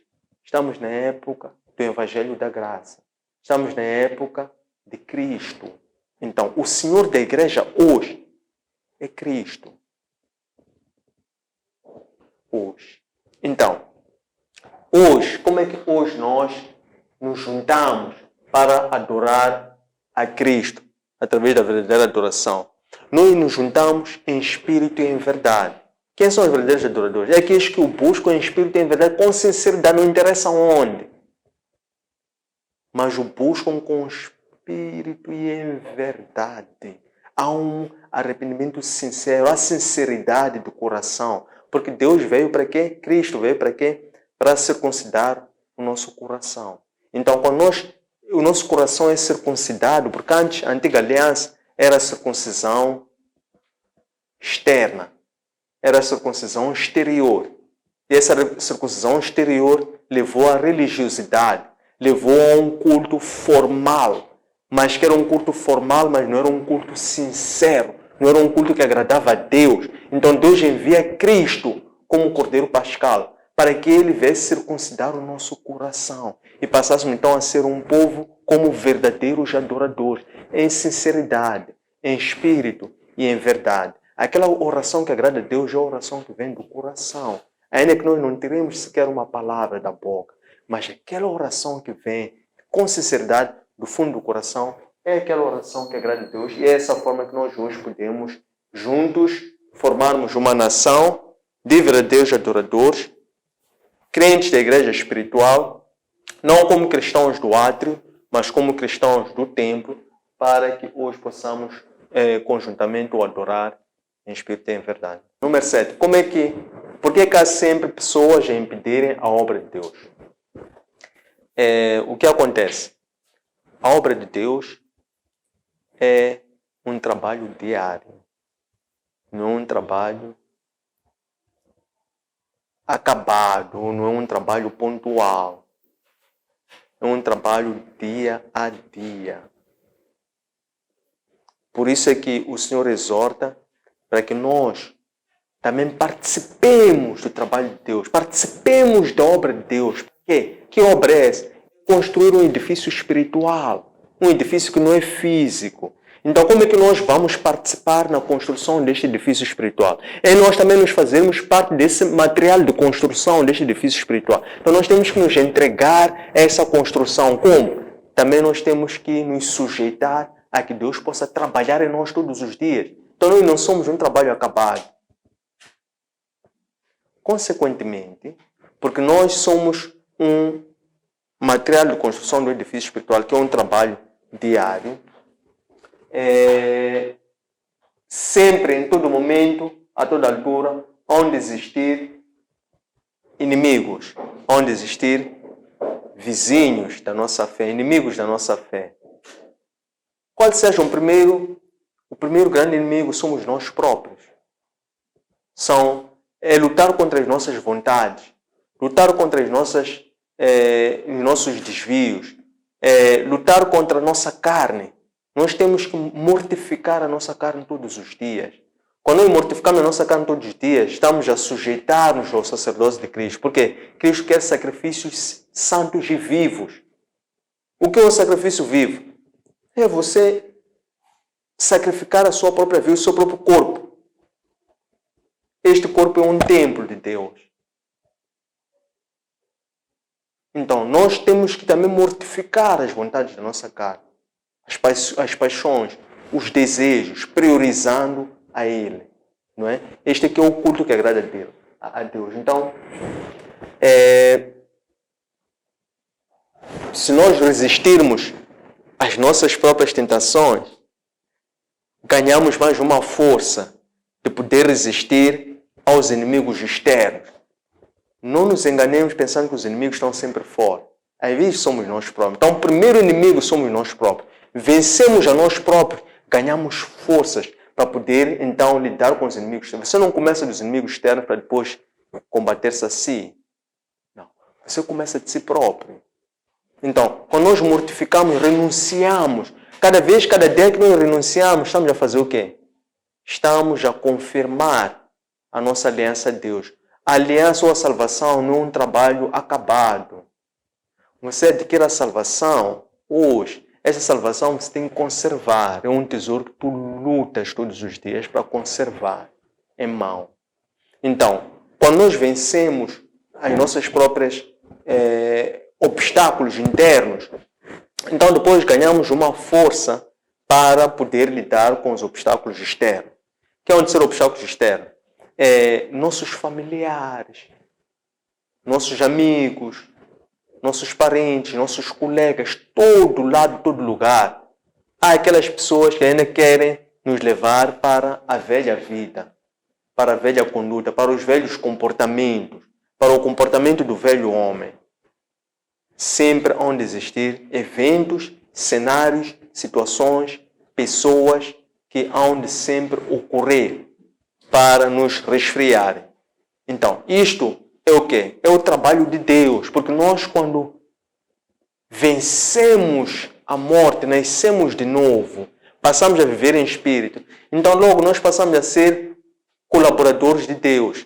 Estamos na época do Evangelho da Graça. Estamos na época de Cristo. Então, o Senhor da igreja hoje é Cristo. Hoje. Então, hoje, como é que hoje nós nos juntamos para adorar a Cristo através da verdadeira adoração? Nós nos juntamos em espírito e em verdade. Quem são os verdadeiros adoradores? É aqueles que o buscam em espírito e em verdade, com sinceridade, não interessa onde. Mas o buscam com espírito e em verdade. Há um arrependimento sincero, há sinceridade do coração. Porque Deus veio para quê? Cristo veio para quê? Para circuncidar o nosso coração. Então, quando o nosso coração é circuncidado, porque antes a antiga aliança era a circuncisão externa, era a circuncisão exterior. E essa circuncisão exterior levou à religiosidade, levou a um culto formal, mas que era um culto formal, mas não era um culto sincero, não era um culto que agradava a Deus. Então Deus envia Cristo como Cordeiro Pascal, para que Ele viesse circuncidar o nosso coração e passássemos então a ser um povo como verdadeiros adoradores, em sinceridade, em espírito e em verdade. Aquela oração que agrada a Deus é a oração que vem do coração. Ainda que nós não teremos sequer uma palavra da boca, mas aquela oração que vem com sinceridade do fundo do coração é aquela oração que agrada a Deus. E é essa forma que nós hoje podemos, juntos, formarmos uma nação de verdadeiros adoradores, crentes da igreja espiritual, não como cristãos do átrio, mas como cristãos do templo, para que hoje possamos conjuntamente o adorar em espírito e em verdade. Número 7. Por que há sempre pessoas a impedirem a obra de Deus? O que acontece? A obra de Deus é um trabalho diário, não é um trabalho acabado, não é um trabalho pontual. É um trabalho dia a dia. Por isso é que o Senhor exorta para que nós também participemos do trabalho de Deus, participemos da obra de Deus. Por quê? Que obra é essa? Construir um edifício espiritual, um edifício que não é físico. Então, como é que nós vamos participar na construção deste edifício espiritual? É nós também nos fazermos parte desse material de construção deste edifício espiritual. Então, nós temos que nos entregar a essa construção. Como? Também nós temos que nos sujeitar a que Deus possa trabalhar em nós todos os dias. Então, nós não somos um trabalho acabado. Consequentemente, porque nós somos um material de construção do edifício espiritual, que é um trabalho diário, sempre, em todo momento, a toda altura, onde existir inimigos, onde existir vizinhos da nossa fé, inimigos da nossa fé. Qual seja o primeiro grande inimigo somos nós próprios. É lutar contra as nossas vontades, lutar contra os nossos desvios, lutar contra a nossa carne. Nós temos que mortificar a nossa carne todos os dias. Quando nós mortificamos a nossa carne todos os dias, estamos a sujeitar-nos ao sacerdócio de Cristo. Porque Cristo quer sacrifícios santos e vivos. O que é um sacrifício vivo? É você sacrificar a sua própria vida, o seu próprio corpo. Este corpo é um templo de Deus. Então, nós temos que também mortificar as vontades da nossa carne, as paixões, os desejos, priorizando a Ele. Não é? Este aqui é o culto que agrada a Deus. Então, se nós resistirmos às nossas próprias tentações, ganhamos mais uma força de poder resistir aos inimigos externos. Não nos enganemos pensando que os inimigos estão sempre fora. Às vezes somos nós próprios. Então, o primeiro inimigo somos nós próprios. Vencemos a nós próprios, ganhamos forças para poder, então, lidar com os inimigos externos. Você não começa dos inimigos externos para depois combater-se a si. Não. Você começa de si próprio. Então, quando nós mortificamos, renunciamos. Cada dia que nós renunciamos, estamos a fazer o quê? Estamos a confirmar a nossa aliança a Deus. A aliança ou a salvação não é um trabalho acabado. Você adquire a salvação hoje. Essa salvação você tem que conservar. É um tesouro que tu lutas todos os dias para conservar em mão. Então, quando nós vencemos as nossas próprias obstáculos internos, então depois ganhamos uma força para poder lidar com os obstáculos externos. O que é ser obstáculos externos? Nossos familiares, nossos amigos, nossos parentes, nossos colegas, todo lado, todo lugar. Há aquelas pessoas que ainda querem nos levar para a velha vida, para a velha conduta, para os velhos comportamentos, para o comportamento do velho homem. sempre hão de existir eventos, cenários, situações, pessoas que hão de sempre ocorrer para nos resfriarem. Então, isto é o quê? É o trabalho de Deus, porque nós quando vencemos a morte, nascemos de novo, passamos a viver em espírito, então logo nós passamos a ser colaboradores de Deus.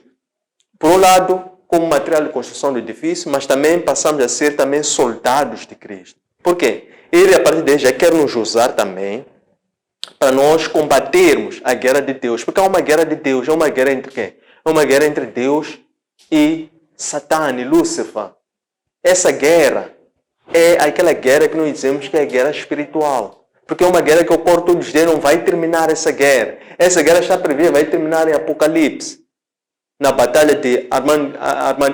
Por um lado, como material de construção do edifício, mas também passamos a ser também soldados de Cristo. Por quê? Ele, a partir daí, já quer nos usar também para nós combatermos a guerra de Deus. Porque é uma guerra de Deus. É uma guerra entre quem? É uma guerra entre Deus e Satã, e Lúcifer. Essa guerra é aquela guerra que nós dizemos que é a guerra espiritual. Porque é uma guerra que ocorre todos os dias, não vai terminar essa guerra. Essa guerra está prevista, vai terminar em Apocalipse. Na batalha de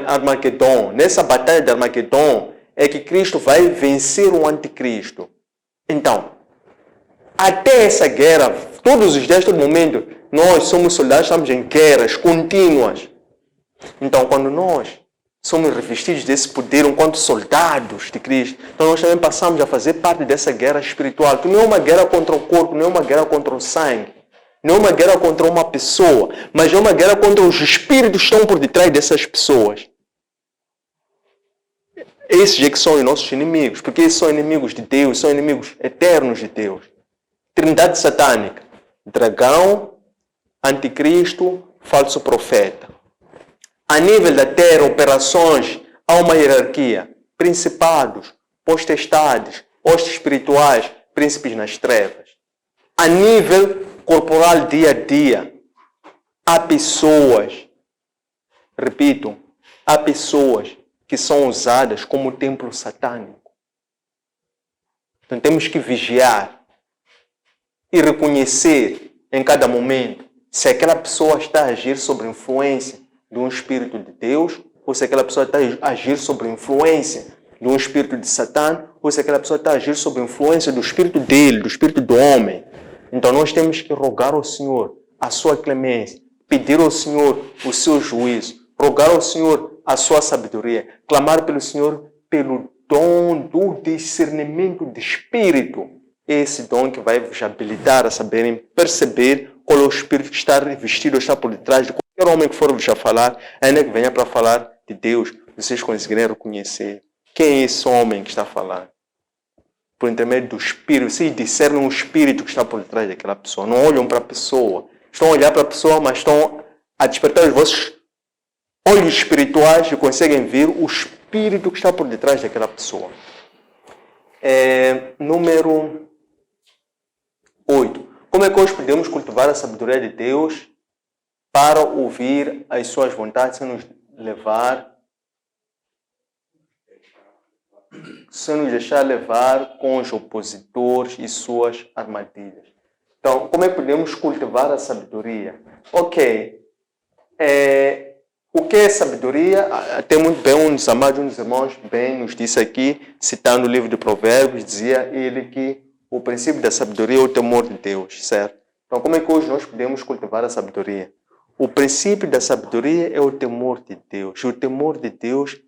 Armagedon. Nessa batalha de Armagedon é que Cristo vai vencer o anticristo. Então, até essa guerra, todos os dias, todo momento, nós somos soldados, estamos em guerras contínuas. Então, quando nós somos revestidos desse poder enquanto soldados de Cristo, então nós também passamos a fazer parte dessa guerra espiritual, que não é uma guerra contra o corpo, não é uma guerra contra o sangue, não é uma guerra contra uma pessoa, mas é uma guerra contra os espíritos que estão por detrás dessas pessoas. Esses é que são os nossos inimigos, porque eles são inimigos de Deus, são inimigos eternos de Deus. Trindade satânica, dragão, anticristo, falso profeta. A nível da terra, operações, há uma hierarquia. Principados, potestades, hostes espirituais, príncipes nas trevas. A nível corporal, dia a dia, há pessoas, repito, há pessoas que são usadas como templo satânico. Então temos que vigiar e reconhecer em cada momento se aquela pessoa está a agir sob influência de um espírito de Deus, ou se aquela pessoa está a agir sob influência de um espírito de Satã, ou se aquela pessoa está a agir sob influência do espírito dele, do espírito do homem. Então nós temos que rogar ao Senhor a sua clemência, pedir ao Senhor o seu juízo, rogar ao Senhor a sua sabedoria, clamar pelo Senhor pelo dom do discernimento de espírito. Esse dom que vai vos habilitar a saberem perceber qual é o espírito que está revestido ou está por detrás de qualquer homem que for vos a falar, ainda que venha para falar de Deus, vocês conseguirem reconhecer quem é esse homem que está falando. Por intermédio do espírito, vocês discernem um espírito que está por detrás daquela pessoa. Não olham para a pessoa. Estão a olhar para a pessoa, mas estão a despertar os vossos olhos espirituais e conseguem ver o espírito que está por detrás daquela pessoa. Número 8. Como é que hoje podemos cultivar a sabedoria de Deus para ouvir as suas vontades sem nos deixar levar com os opositores e suas armadilhas? Então, como é que podemos cultivar a sabedoria? Ok. O que é sabedoria? Até muito bem um dos amados, um dos irmãos, bem nos disse aqui, citando o livro de Provérbios, dizia ele que o princípio da sabedoria é o temor de Deus, certo? Então, como é que hoje nós podemos cultivar a sabedoria? O princípio da sabedoria é o temor de Deus. E o temor de Deus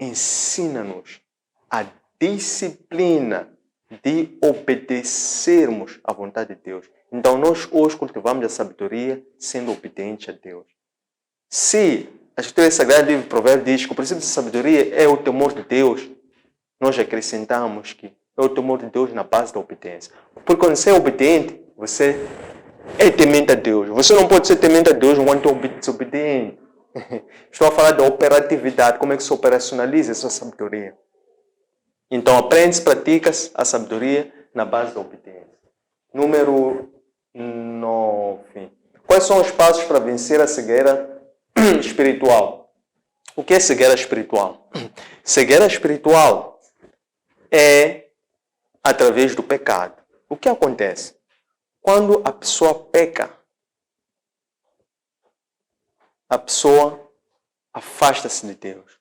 ensina-nos a disciplina de obedecermos à vontade de Deus. Então, nós hoje cultivamos a sabedoria sendo obedientes a Deus. Se a Escritura Sagrada do livro de Provérbios diz que o princípio da sabedoria é o temor de Deus, nós acrescentamos que é o temor de Deus na base da obediência. Porque quando você é obediente, você é temente a Deus. Você não pode ser temente a Deus enquanto é desobediente. Estou a falar da operatividade, como é que se operacionaliza essa sabedoria. Então, aprende-se, pratica-se a sabedoria na base da obediência. Número 9. Quais são os passos para vencer a cegueira espiritual? O que é cegueira espiritual? Cegueira espiritual é através do pecado. O que acontece? Quando a pessoa peca, a pessoa afasta-se de Deus.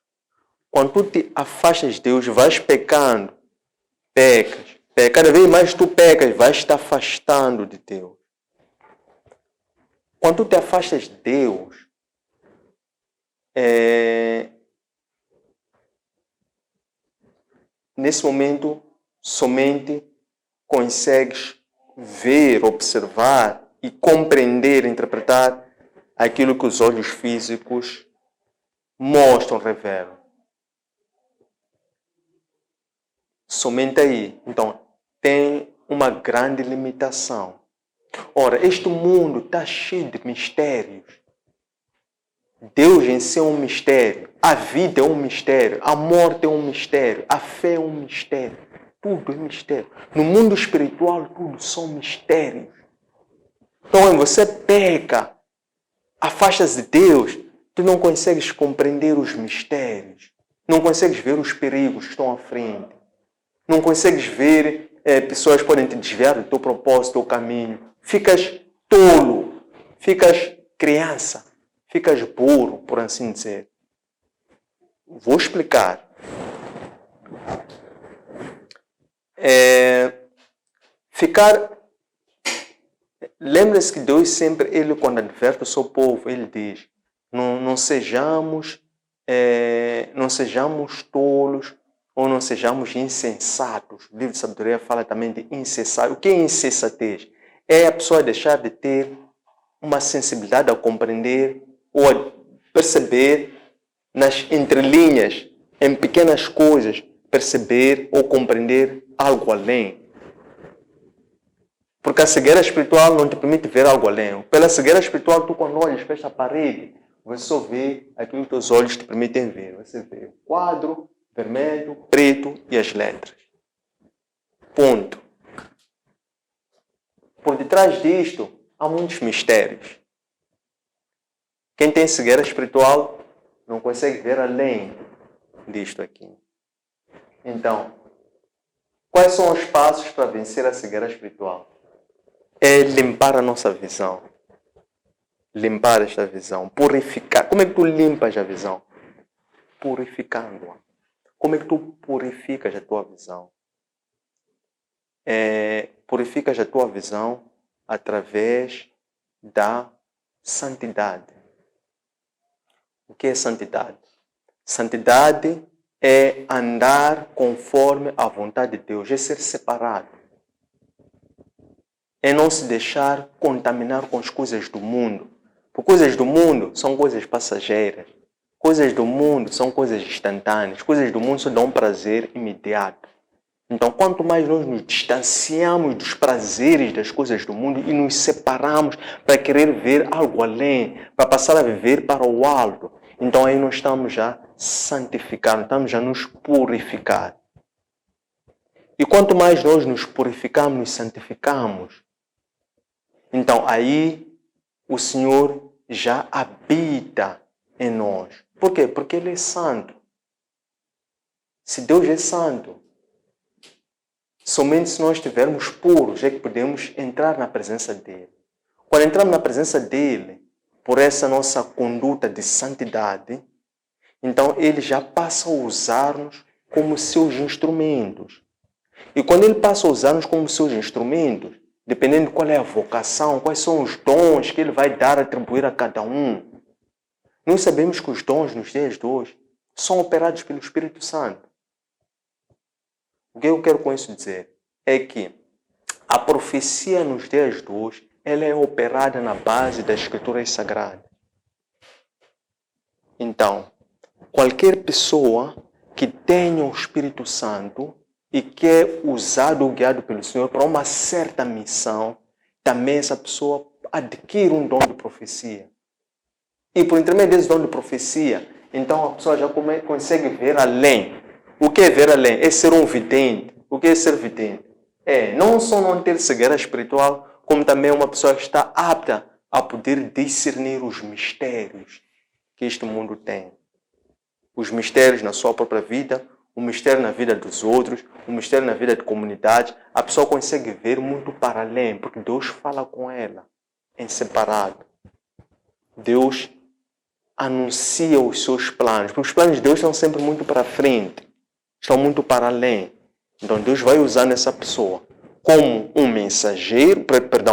Quando tu te afastas de Deus, vais pecando, pecas. Cada vez mais tu pecas, vais te afastando de Deus. Quando tu te afastas de Deus, nesse momento, somente consegues ver, observar e compreender, interpretar aquilo que os olhos físicos mostram, revelam. Somente aí. Então, tem uma grande limitação. Ora, este mundo está cheio de mistérios. Deus em si é um mistério. A vida é um mistério. A morte é um mistério. A fé é um mistério. Tudo é mistério. No mundo espiritual, tudo são mistérios. Então, quando você peca, afasta-se de Deus, tu não consegues compreender os mistérios. Não consegues ver os perigos que estão à frente. Não consegues ver pessoas que podem te desviar do teu propósito, do teu caminho. Ficas tolo. Ficas criança. Ficas burro, por assim dizer. Vou explicar. Lembre-se que Deus sempre, Ele quando adverte o seu povo, Ele diz, não sejamos tolos ou não sejamos insensatos. O livro de sabedoria fala também de insensato. O que é insensatez? É a pessoa deixar de ter uma sensibilidade a compreender ou a perceber nas entrelinhas, em pequenas coisas, perceber ou compreender algo além. Porque a cegueira espiritual não te permite ver algo além. Pela cegueira espiritual, tu quando olhas para esta parede, você só vê aquilo que os olhos te permitem ver. Você vê o quadro, vermelho, preto e as letras. Ponto. Por detrás disto, há muitos mistérios. Quem tem cegueira espiritual não consegue ver além disto aqui. Então, quais são os passos para vencer a cegueira espiritual? É limpar a nossa visão. Limpar esta visão. Purificar. Como é que tu limpas a visão? Purificando-a. Como é que tu purificas a tua visão? Purificas a tua visão através da santidade. O que é santidade? Santidade é andar conforme a vontade de Deus, é ser separado. É não se deixar contaminar com as coisas do mundo. Porque coisas do mundo são coisas passageiras. Coisas do mundo são coisas instantâneas. Coisas do mundo só dão prazer imediato. Então, quanto mais nós nos distanciamos dos prazeres das coisas do mundo e nos separamos para querer ver algo além, para passar a viver para o alto, então aí nós estamos já santificando, estamos já nos purificar. E quanto mais nós nos purificamos, nos santificamos, então aí o Senhor já habita em nós. Por quê? Porque Ele é santo. Se Deus é santo, somente se nós estivermos puros é que podemos entrar na presença dEle. Quando entramos na presença dEle, por essa nossa conduta de santidade, então Ele já passa a usar-nos como seus instrumentos. E quando Ele passa a usar-nos como seus instrumentos, dependendo de qual é a vocação, quais são os dons que Ele vai dar, atribuir a cada um, nós sabemos que os dons nos dias de hoje são operados pelo Espírito Santo. O que eu quero com isso dizer é que a profecia nos dias de hoje ela é operada na base das Escrituras Sagradas. Então, qualquer pessoa que tenha o Espírito Santo e que é usado ou guiado pelo Senhor para uma certa missão, também essa pessoa adquire um dom de profecia. E por intermédio desse dom de profecia, então a pessoa já consegue ver além. O que é ver além? É ser um vidente. O que é ser vidente? É não só não ter cegueira espiritual, como também uma pessoa que está apta a poder discernir os mistérios que este mundo tem. Os mistérios na sua própria vida, o mistério na vida dos outros, o mistério na vida da comunidade. A pessoa consegue ver muito para além, porque Deus fala com ela em separado. Deus anuncia os seus planos, porque os planos de Deus estão sempre muito para frente, estão muito para além. Então Deus vai usar essa pessoa como um mensageiro,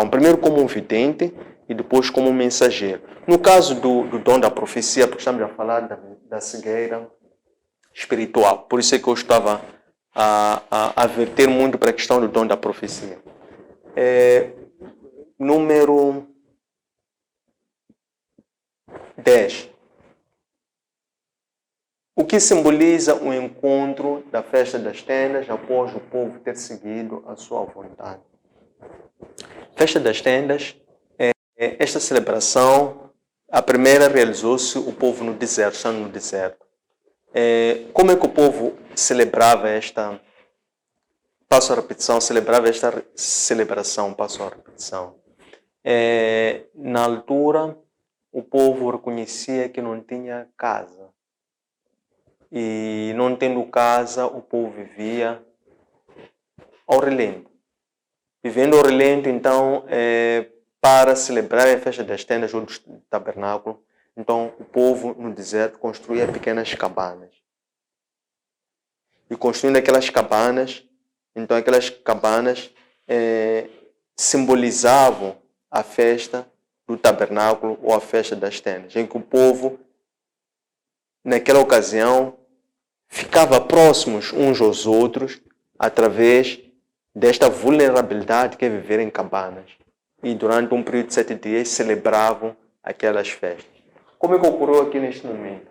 primeiro como um vidente e depois como um mensageiro. No caso do dom da profecia, porque estamos a falar da cegueira espiritual, por isso é que eu estava a verter muito para a questão do dom da profecia. Número 10. O que simboliza o encontro da festa das tendas após o povo ter seguido a sua vontade. Festa das tendas, esta celebração, a primeira realizou-se o povo no deserto, estando no deserto. Como é que o povo celebrava esta, passo a repetição, celebrava esta celebração, passo a repetição? Na altura, o povo reconhecia que não tinha casa. E não tendo casa, o povo vivia ao relento. Vivendo ao relento, então, para celebrar a festa das tendas ou do tabernáculo, então o povo no deserto construía pequenas cabanas. E construindo aquelas cabanas, então aquelas cabanas simbolizavam a festa do tabernáculo ou a festa das tendas, em que o povo, naquela ocasião, ficava próximos uns aos outros através desta vulnerabilidade que é viver em cabanas. E durante um período de 7 dias celebravam aquelas festas. Como é que ocorreu aqui neste momento?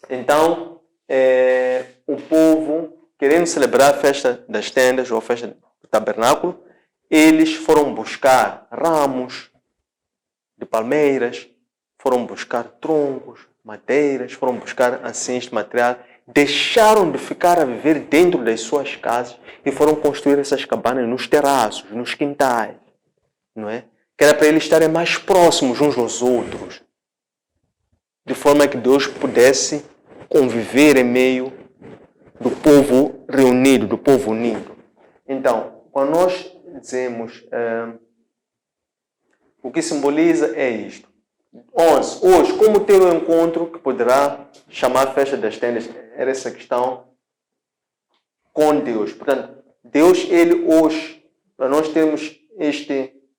Então, o povo, querendo celebrar a festa das tendas ou a festa do tabernáculo, eles foram buscar ramos de palmeiras, foram buscar troncos, madeiras, foram buscar assim este material, deixaram de ficar a viver dentro das suas casas e foram construir essas cabanas nos terraços, nos quintais, não é? Que era para eles estarem mais próximos uns aos outros, de forma que Deus pudesse conviver em meio do povo reunido, do povo unido. Então, quando nós dizemos o que simboliza é isto. 11. Hoje, como ter um encontro que poderá chamar a festa das tendas? Era essa questão com Deus. Portanto, Deus, Ele hoje, para nós termos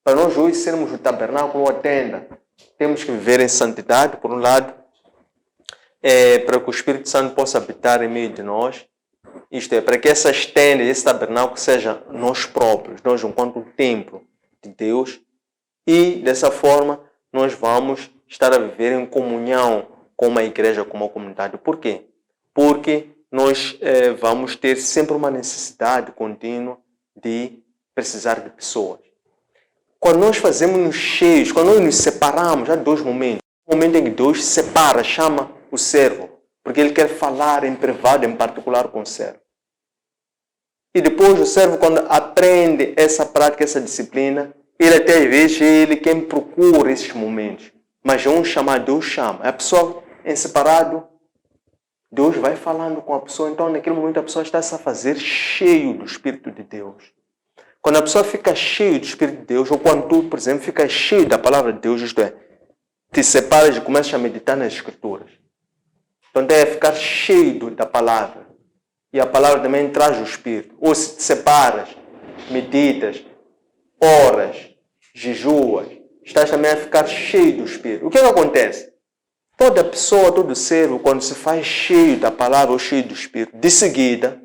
para nós hoje sermos o tabernáculo ou a tenda, temos que viver em santidade, por um lado, para que o Espírito Santo possa habitar em meio de nós. Isto é, para que essas tendas, esse tabernáculo, seja nós próprios, nós enquanto templo de Deus, e dessa forma nós vamos estar a viver em comunhão com uma igreja, com uma comunidade. Por quê? Porque nós vamos ter sempre uma necessidade contínua de precisar de pessoas. Quando nós fazemos-nos cheios, quando nós nos separamos, há dois momentos. O momento em que Deus separa, chama o servo, porque Ele quer falar em privado, em particular com o servo. E depois o servo, quando aprende essa prática, essa disciplina, ele até às vezes ele quem procura esses momentos. Mas é um chamado, Deus chama. A pessoa em separado, Deus vai falando com a pessoa. Então naquele momento a pessoa está-se a fazer cheio do Espírito de Deus. Quando a pessoa fica cheio do Espírito de Deus, ou quando tu, por exemplo, fica cheio da palavra de Deus, isto é, te separas e começas a meditar nas Escrituras. Então deve ficar cheio da palavra. E a palavra também traz o Espírito. Ou se te separas, meditas, oras, jejuas, estás também a ficar cheio do Espírito. O que acontece? Toda pessoa, todo servo, quando se faz cheio da palavra ou cheio do Espírito, de seguida,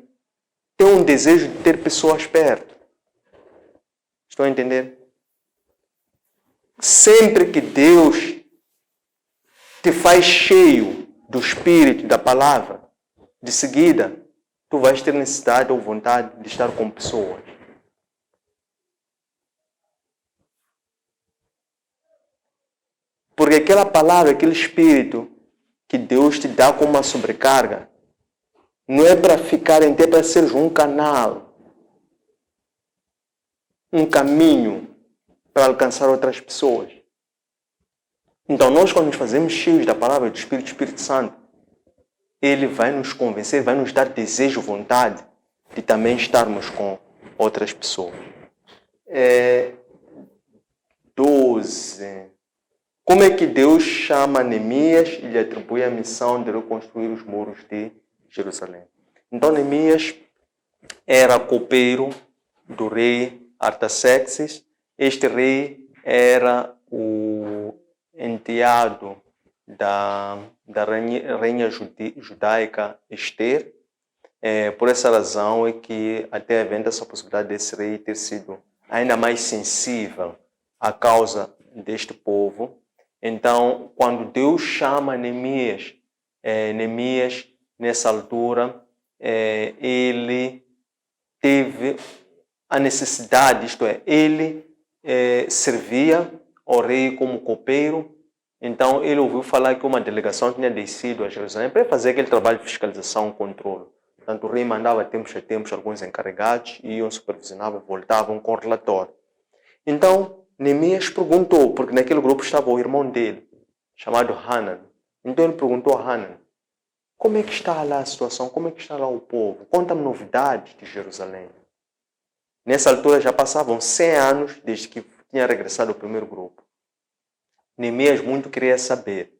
tem um desejo de ter pessoas perto. Estão a entender? Sempre que Deus te faz cheio do Espírito e da palavra, de seguida, tu vais ter necessidade ou vontade de estar com pessoas. Porque aquela palavra, aquele Espírito que Deus te dá como uma sobrecarga, não é para ficar em ti, é para seres um canal, um caminho para alcançar outras pessoas. Então nós, quando nos fazemos cheios da palavra do Espírito Santo, Ele vai nos convencer, vai nos dar desejo, vontade de também estarmos com outras pessoas. 12. Como é que Deus chama Neemias e lhe atribui a missão de reconstruir os muros de Jerusalém? Então Neemias era copeiro do rei Artaxerxes. Este rei era o enteado da rainha judaica Esther. Por essa razão é que até havendo essa possibilidade desse rei ter sido ainda mais sensível à causa deste povo. Então, quando Deus chama Neemias, Neemias, nessa altura, ele teve a necessidade, isto é, ele servia ao rei como copeiro. Então, ele ouviu falar que uma delegação tinha descido a Jerusalém para fazer aquele trabalho de fiscalização e controle. Portanto, o rei mandava tempos a tempos alguns encarregados, iam, supervisionavam, voltavam com o relatório. Então, Neemias perguntou, porque naquele grupo estava o irmão dele, chamado Hanan. Então ele perguntou a Hanan, como é que está lá a situação? Como é que está lá o povo? Conta-me novidades de Jerusalém. Nessa altura já passavam 100 anos desde que tinha regressado o primeiro grupo. Neemias muito queria saber.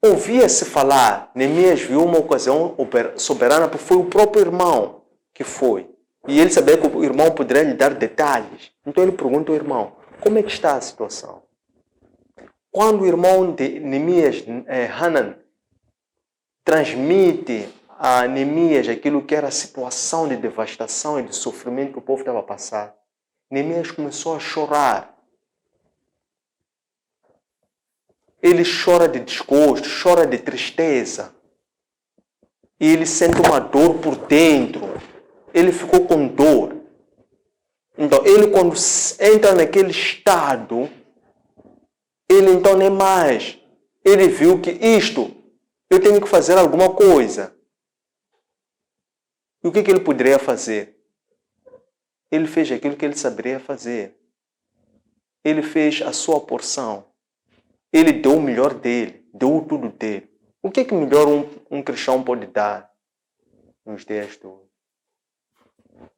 Ouvia-se falar, Neemias viu uma ocasião soberana, porque foi o próprio irmão que foi. E ele sabia que o irmão poderia lhe dar detalhes. Então ele pergunta ao irmão, como é que está a situação? Quando o irmão de Neemias, Hanan, transmite a Neemias aquilo que era a situação de devastação e de sofrimento que o povo estava a passar, Neemias começou a chorar. Ele chora de desgosto, chora de tristeza. E ele sente uma dor por dentro. Ele ficou com dor. Então, ele quando entra naquele estado, ele então nem mais. Ele viu que eu tenho que fazer alguma coisa. E o que ele poderia fazer? Ele fez aquilo que ele saberia fazer. Ele fez a sua porção. Ele deu o melhor dele, deu tudo dele. O que melhor um cristão pode dar nos dias de hoje?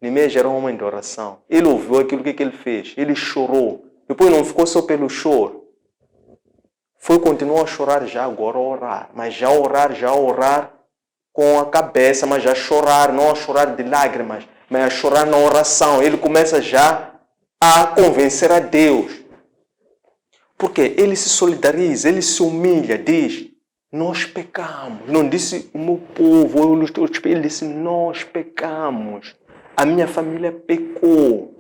Neemias era um homem de oração. Ele ouviu aquilo que ele fez. Ele chorou. Depois não ficou só pelo choro. Continuou a chorar já agora a orar. Mas já a orar com a cabeça, mas já a chorar, não a chorar de lágrimas, mas a chorar na oração. Ele começa já a convencer a Deus. Porque ele se solidariza, ele se humilha, diz, nós pecamos. Não disse o meu povo, ele disse, nós pecamos. A minha família pecou.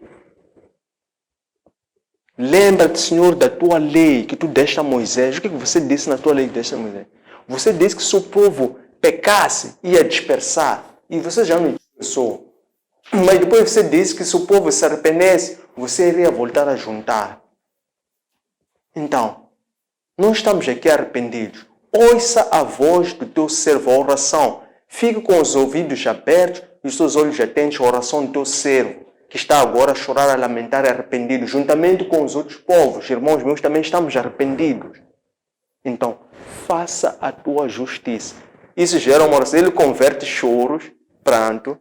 Lembra-te, Senhor, da tua lei que tu deste a Moisés. O que você disse na tua lei que deste a Moisés? Você disse que se o povo pecasse, ia dispersar. E você já não dispersou. Mas depois você disse que se o povo se arrependesse, você iria voltar a juntar. Então, nós estamos aqui arrependidos. Ouça a voz do teu servo, a oração. Fique com os ouvidos abertos e os teus olhos atentos à oração do teu servo, que está agora a chorar, a lamentar, arrependido, juntamente com os outros povos. Irmãos meus, também estamos arrependidos. Então, faça a tua justiça. Isso gera uma oração. Ele converte choros, pranto.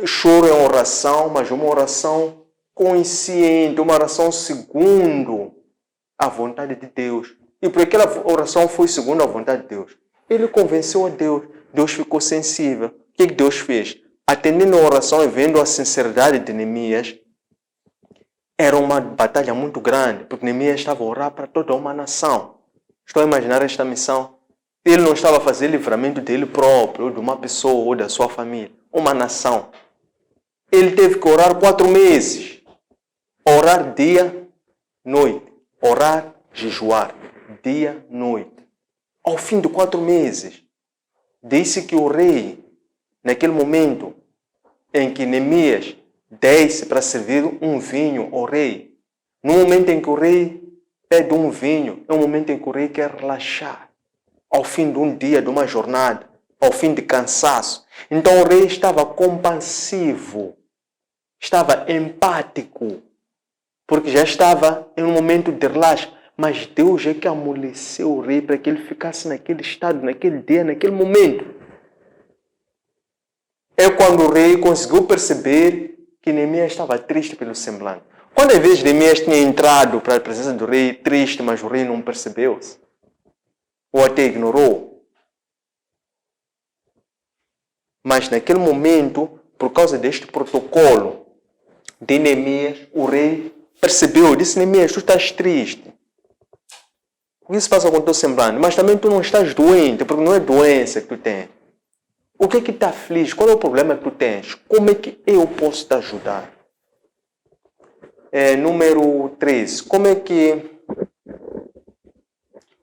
Choro é oração, mas uma oração consciente, uma oração segundo a vontade de Deus. E por aquela oração foi segundo a vontade de Deus. Ele convenceu a Deus. Deus ficou sensível. O que Deus fez? Atendendo a oração e vendo a sinceridade de Neemias, era uma batalha muito grande, porque Neemias estava a orar para toda uma nação. Estou a imaginar esta missão. Ele não estava a fazer livramento dele próprio, ou de uma pessoa, ou da sua família. Uma nação. Ele teve que orar 4 meses. Orar dia, noite. Orar, jejuar. Dia, noite. Ao fim de 4 meses, disse que o rei, naquele momento em que Neemias desce para servir um vinho ao rei, no momento em que o rei pede um vinho, é um momento em que o rei quer relaxar. Ao fim de um dia, de uma jornada, ao fim de cansaço. Então o rei estava compassivo, estava empático, porque já estava em um momento de relaxo. Mas Deus é que amoleceu o rei para que ele ficasse naquele estado, naquele dia, naquele momento. É quando o rei conseguiu perceber que Neemias estava triste pelo semblante. Quando às vezes Neemias tinha entrado para a presença do rei triste, mas o rei não percebeu-se, ou até ignorou. Mas naquele momento, por causa deste protocolo de Neemias, o rei percebeu, disse: Neemias, tu estás triste. O que se passa com o teu semblante? Mas também tu não estás doente, porque não é doença que tu tens. O que te aflige? Qual é o problema que tu tens? Como é que eu posso te ajudar? Número 3. Como é que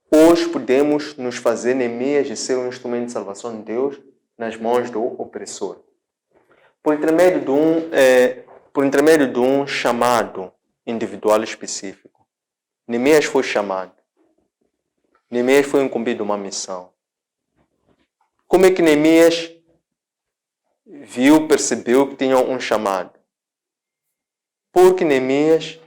hoje podemos nos fazer Neemias de ser um instrumento de salvação de Deus nas mãos do opressor? Por intermédio de um chamado individual específico. Neemias foi chamado. Neemias foi incumbido de uma missão. Como é que Neemias percebeu que tinha um chamado? Porque Neemias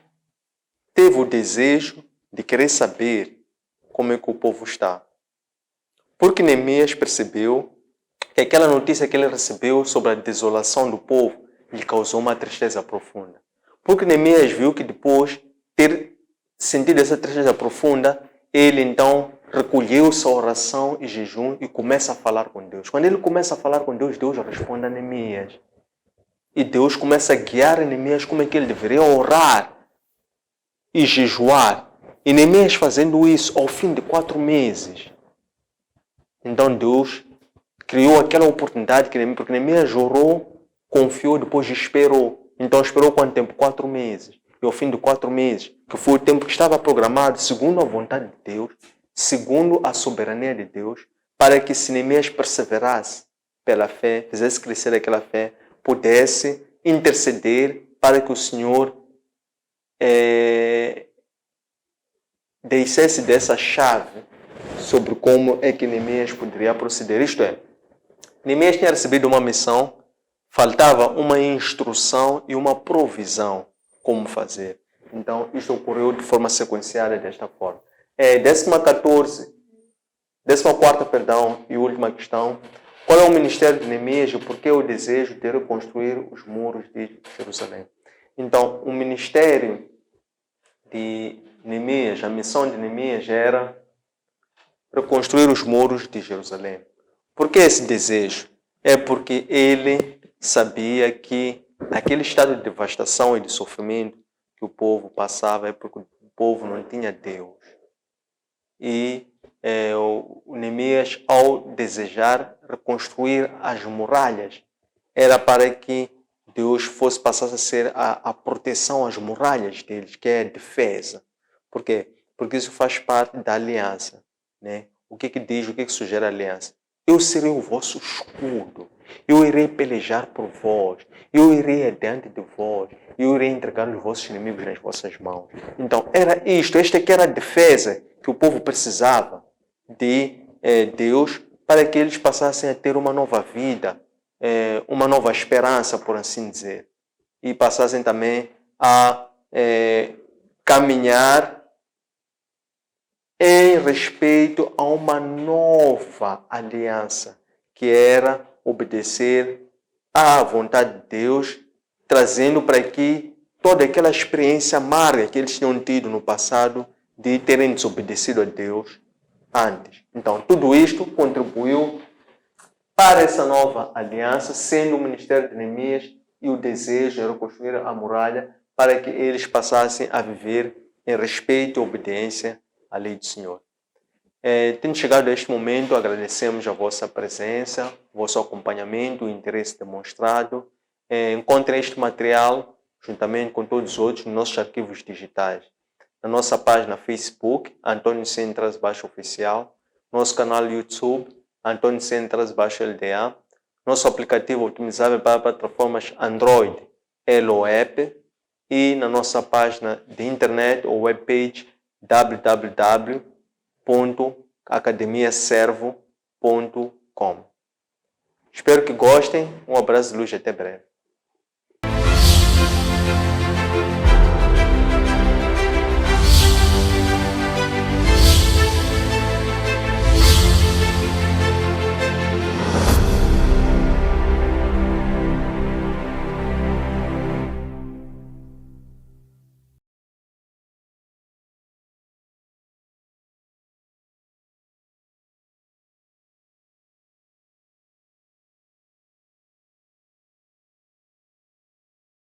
teve o desejo de querer saber como é que o povo está. Porque Neemias percebeu que aquela notícia que ele recebeu sobre a desolação do povo lhe causou uma tristeza profunda. Porque Neemias viu que depois de ter sentido essa tristeza profunda, ele então recolheu sua oração e jejum e começa a falar com Deus. Quando ele começa a falar com Deus, Deus responde a Neemias. E Deus começa a guiar Neemias como é que ele deveria orar e jejuar. E Neemias fazendo isso ao fim de 4 meses. Então Deus criou aquela oportunidade, porque Neemias orou, confiou, depois esperou. Então esperou quanto tempo? 4 meses. E ao fim de 4 meses, que foi o tempo que estava programado, segundo a vontade de Deus, segundo a soberania de Deus, para que se Neemias perseverasse pela fé, fizesse crescer aquela fé, pudesse interceder para que o Senhor deixasse dessa chave sobre como é que Neemias poderia proceder. Isto é, Neemias tinha recebido uma missão, faltava uma instrução e uma provisão como fazer. Então, isto ocorreu de forma sequenciada desta forma. 14ª e última questão. Qual é o ministério de Neemias e por que o desejo de reconstruir os muros de Jerusalém? Então, o ministério de Neemias, a missão de Neemias era reconstruir os muros de Jerusalém. Por que esse desejo? É porque ele sabia que naquele estado de devastação e de sofrimento que o povo passava é porque o povo não tinha Deus. E o Neemias, ao desejar reconstruir as muralhas, era para que Deus passasse a ser a proteção às muralhas deles, que é a defesa. Por quê? Porque isso faz parte da aliança. Né? O que diz, o que sugere a aliança? Eu serei o vosso escudo. Eu irei pelejar por vós. Eu irei adiante de vós. Eu irei entregar os vossos inimigos nas vossas mãos. Então, era isto. Esta que era a defesa que o povo precisava de Deus para que eles passassem a ter uma nova vida, uma nova esperança, por assim dizer. E passassem também a caminhar em respeito a uma nova aliança, que era obedecer à vontade de Deus, trazendo para aqui toda aquela experiência amarga que eles tinham tido no passado de terem desobedecido a Deus antes. Então, tudo isto contribuiu para essa nova aliança, sendo o ministério de Neemias e o desejo de reconstruir a muralha para que eles passassem a viver em respeito e obediência à lei do Senhor. Tendo chegado a este momento, agradecemos a vossa presença, vosso acompanhamento, o interesse demonstrado. Encontrem este material, juntamente com todos os outros, nos nossos arquivos digitais. Na nossa página Facebook, Antônio Centras Oficial, nosso canal YouTube, Antônio Centras LDA, nosso aplicativo optimizável para plataformas Android, Elo App, e na nossa página de internet ou webpage www.academiaservo.com. Espero que gostem. Um abraço de luz e até breve.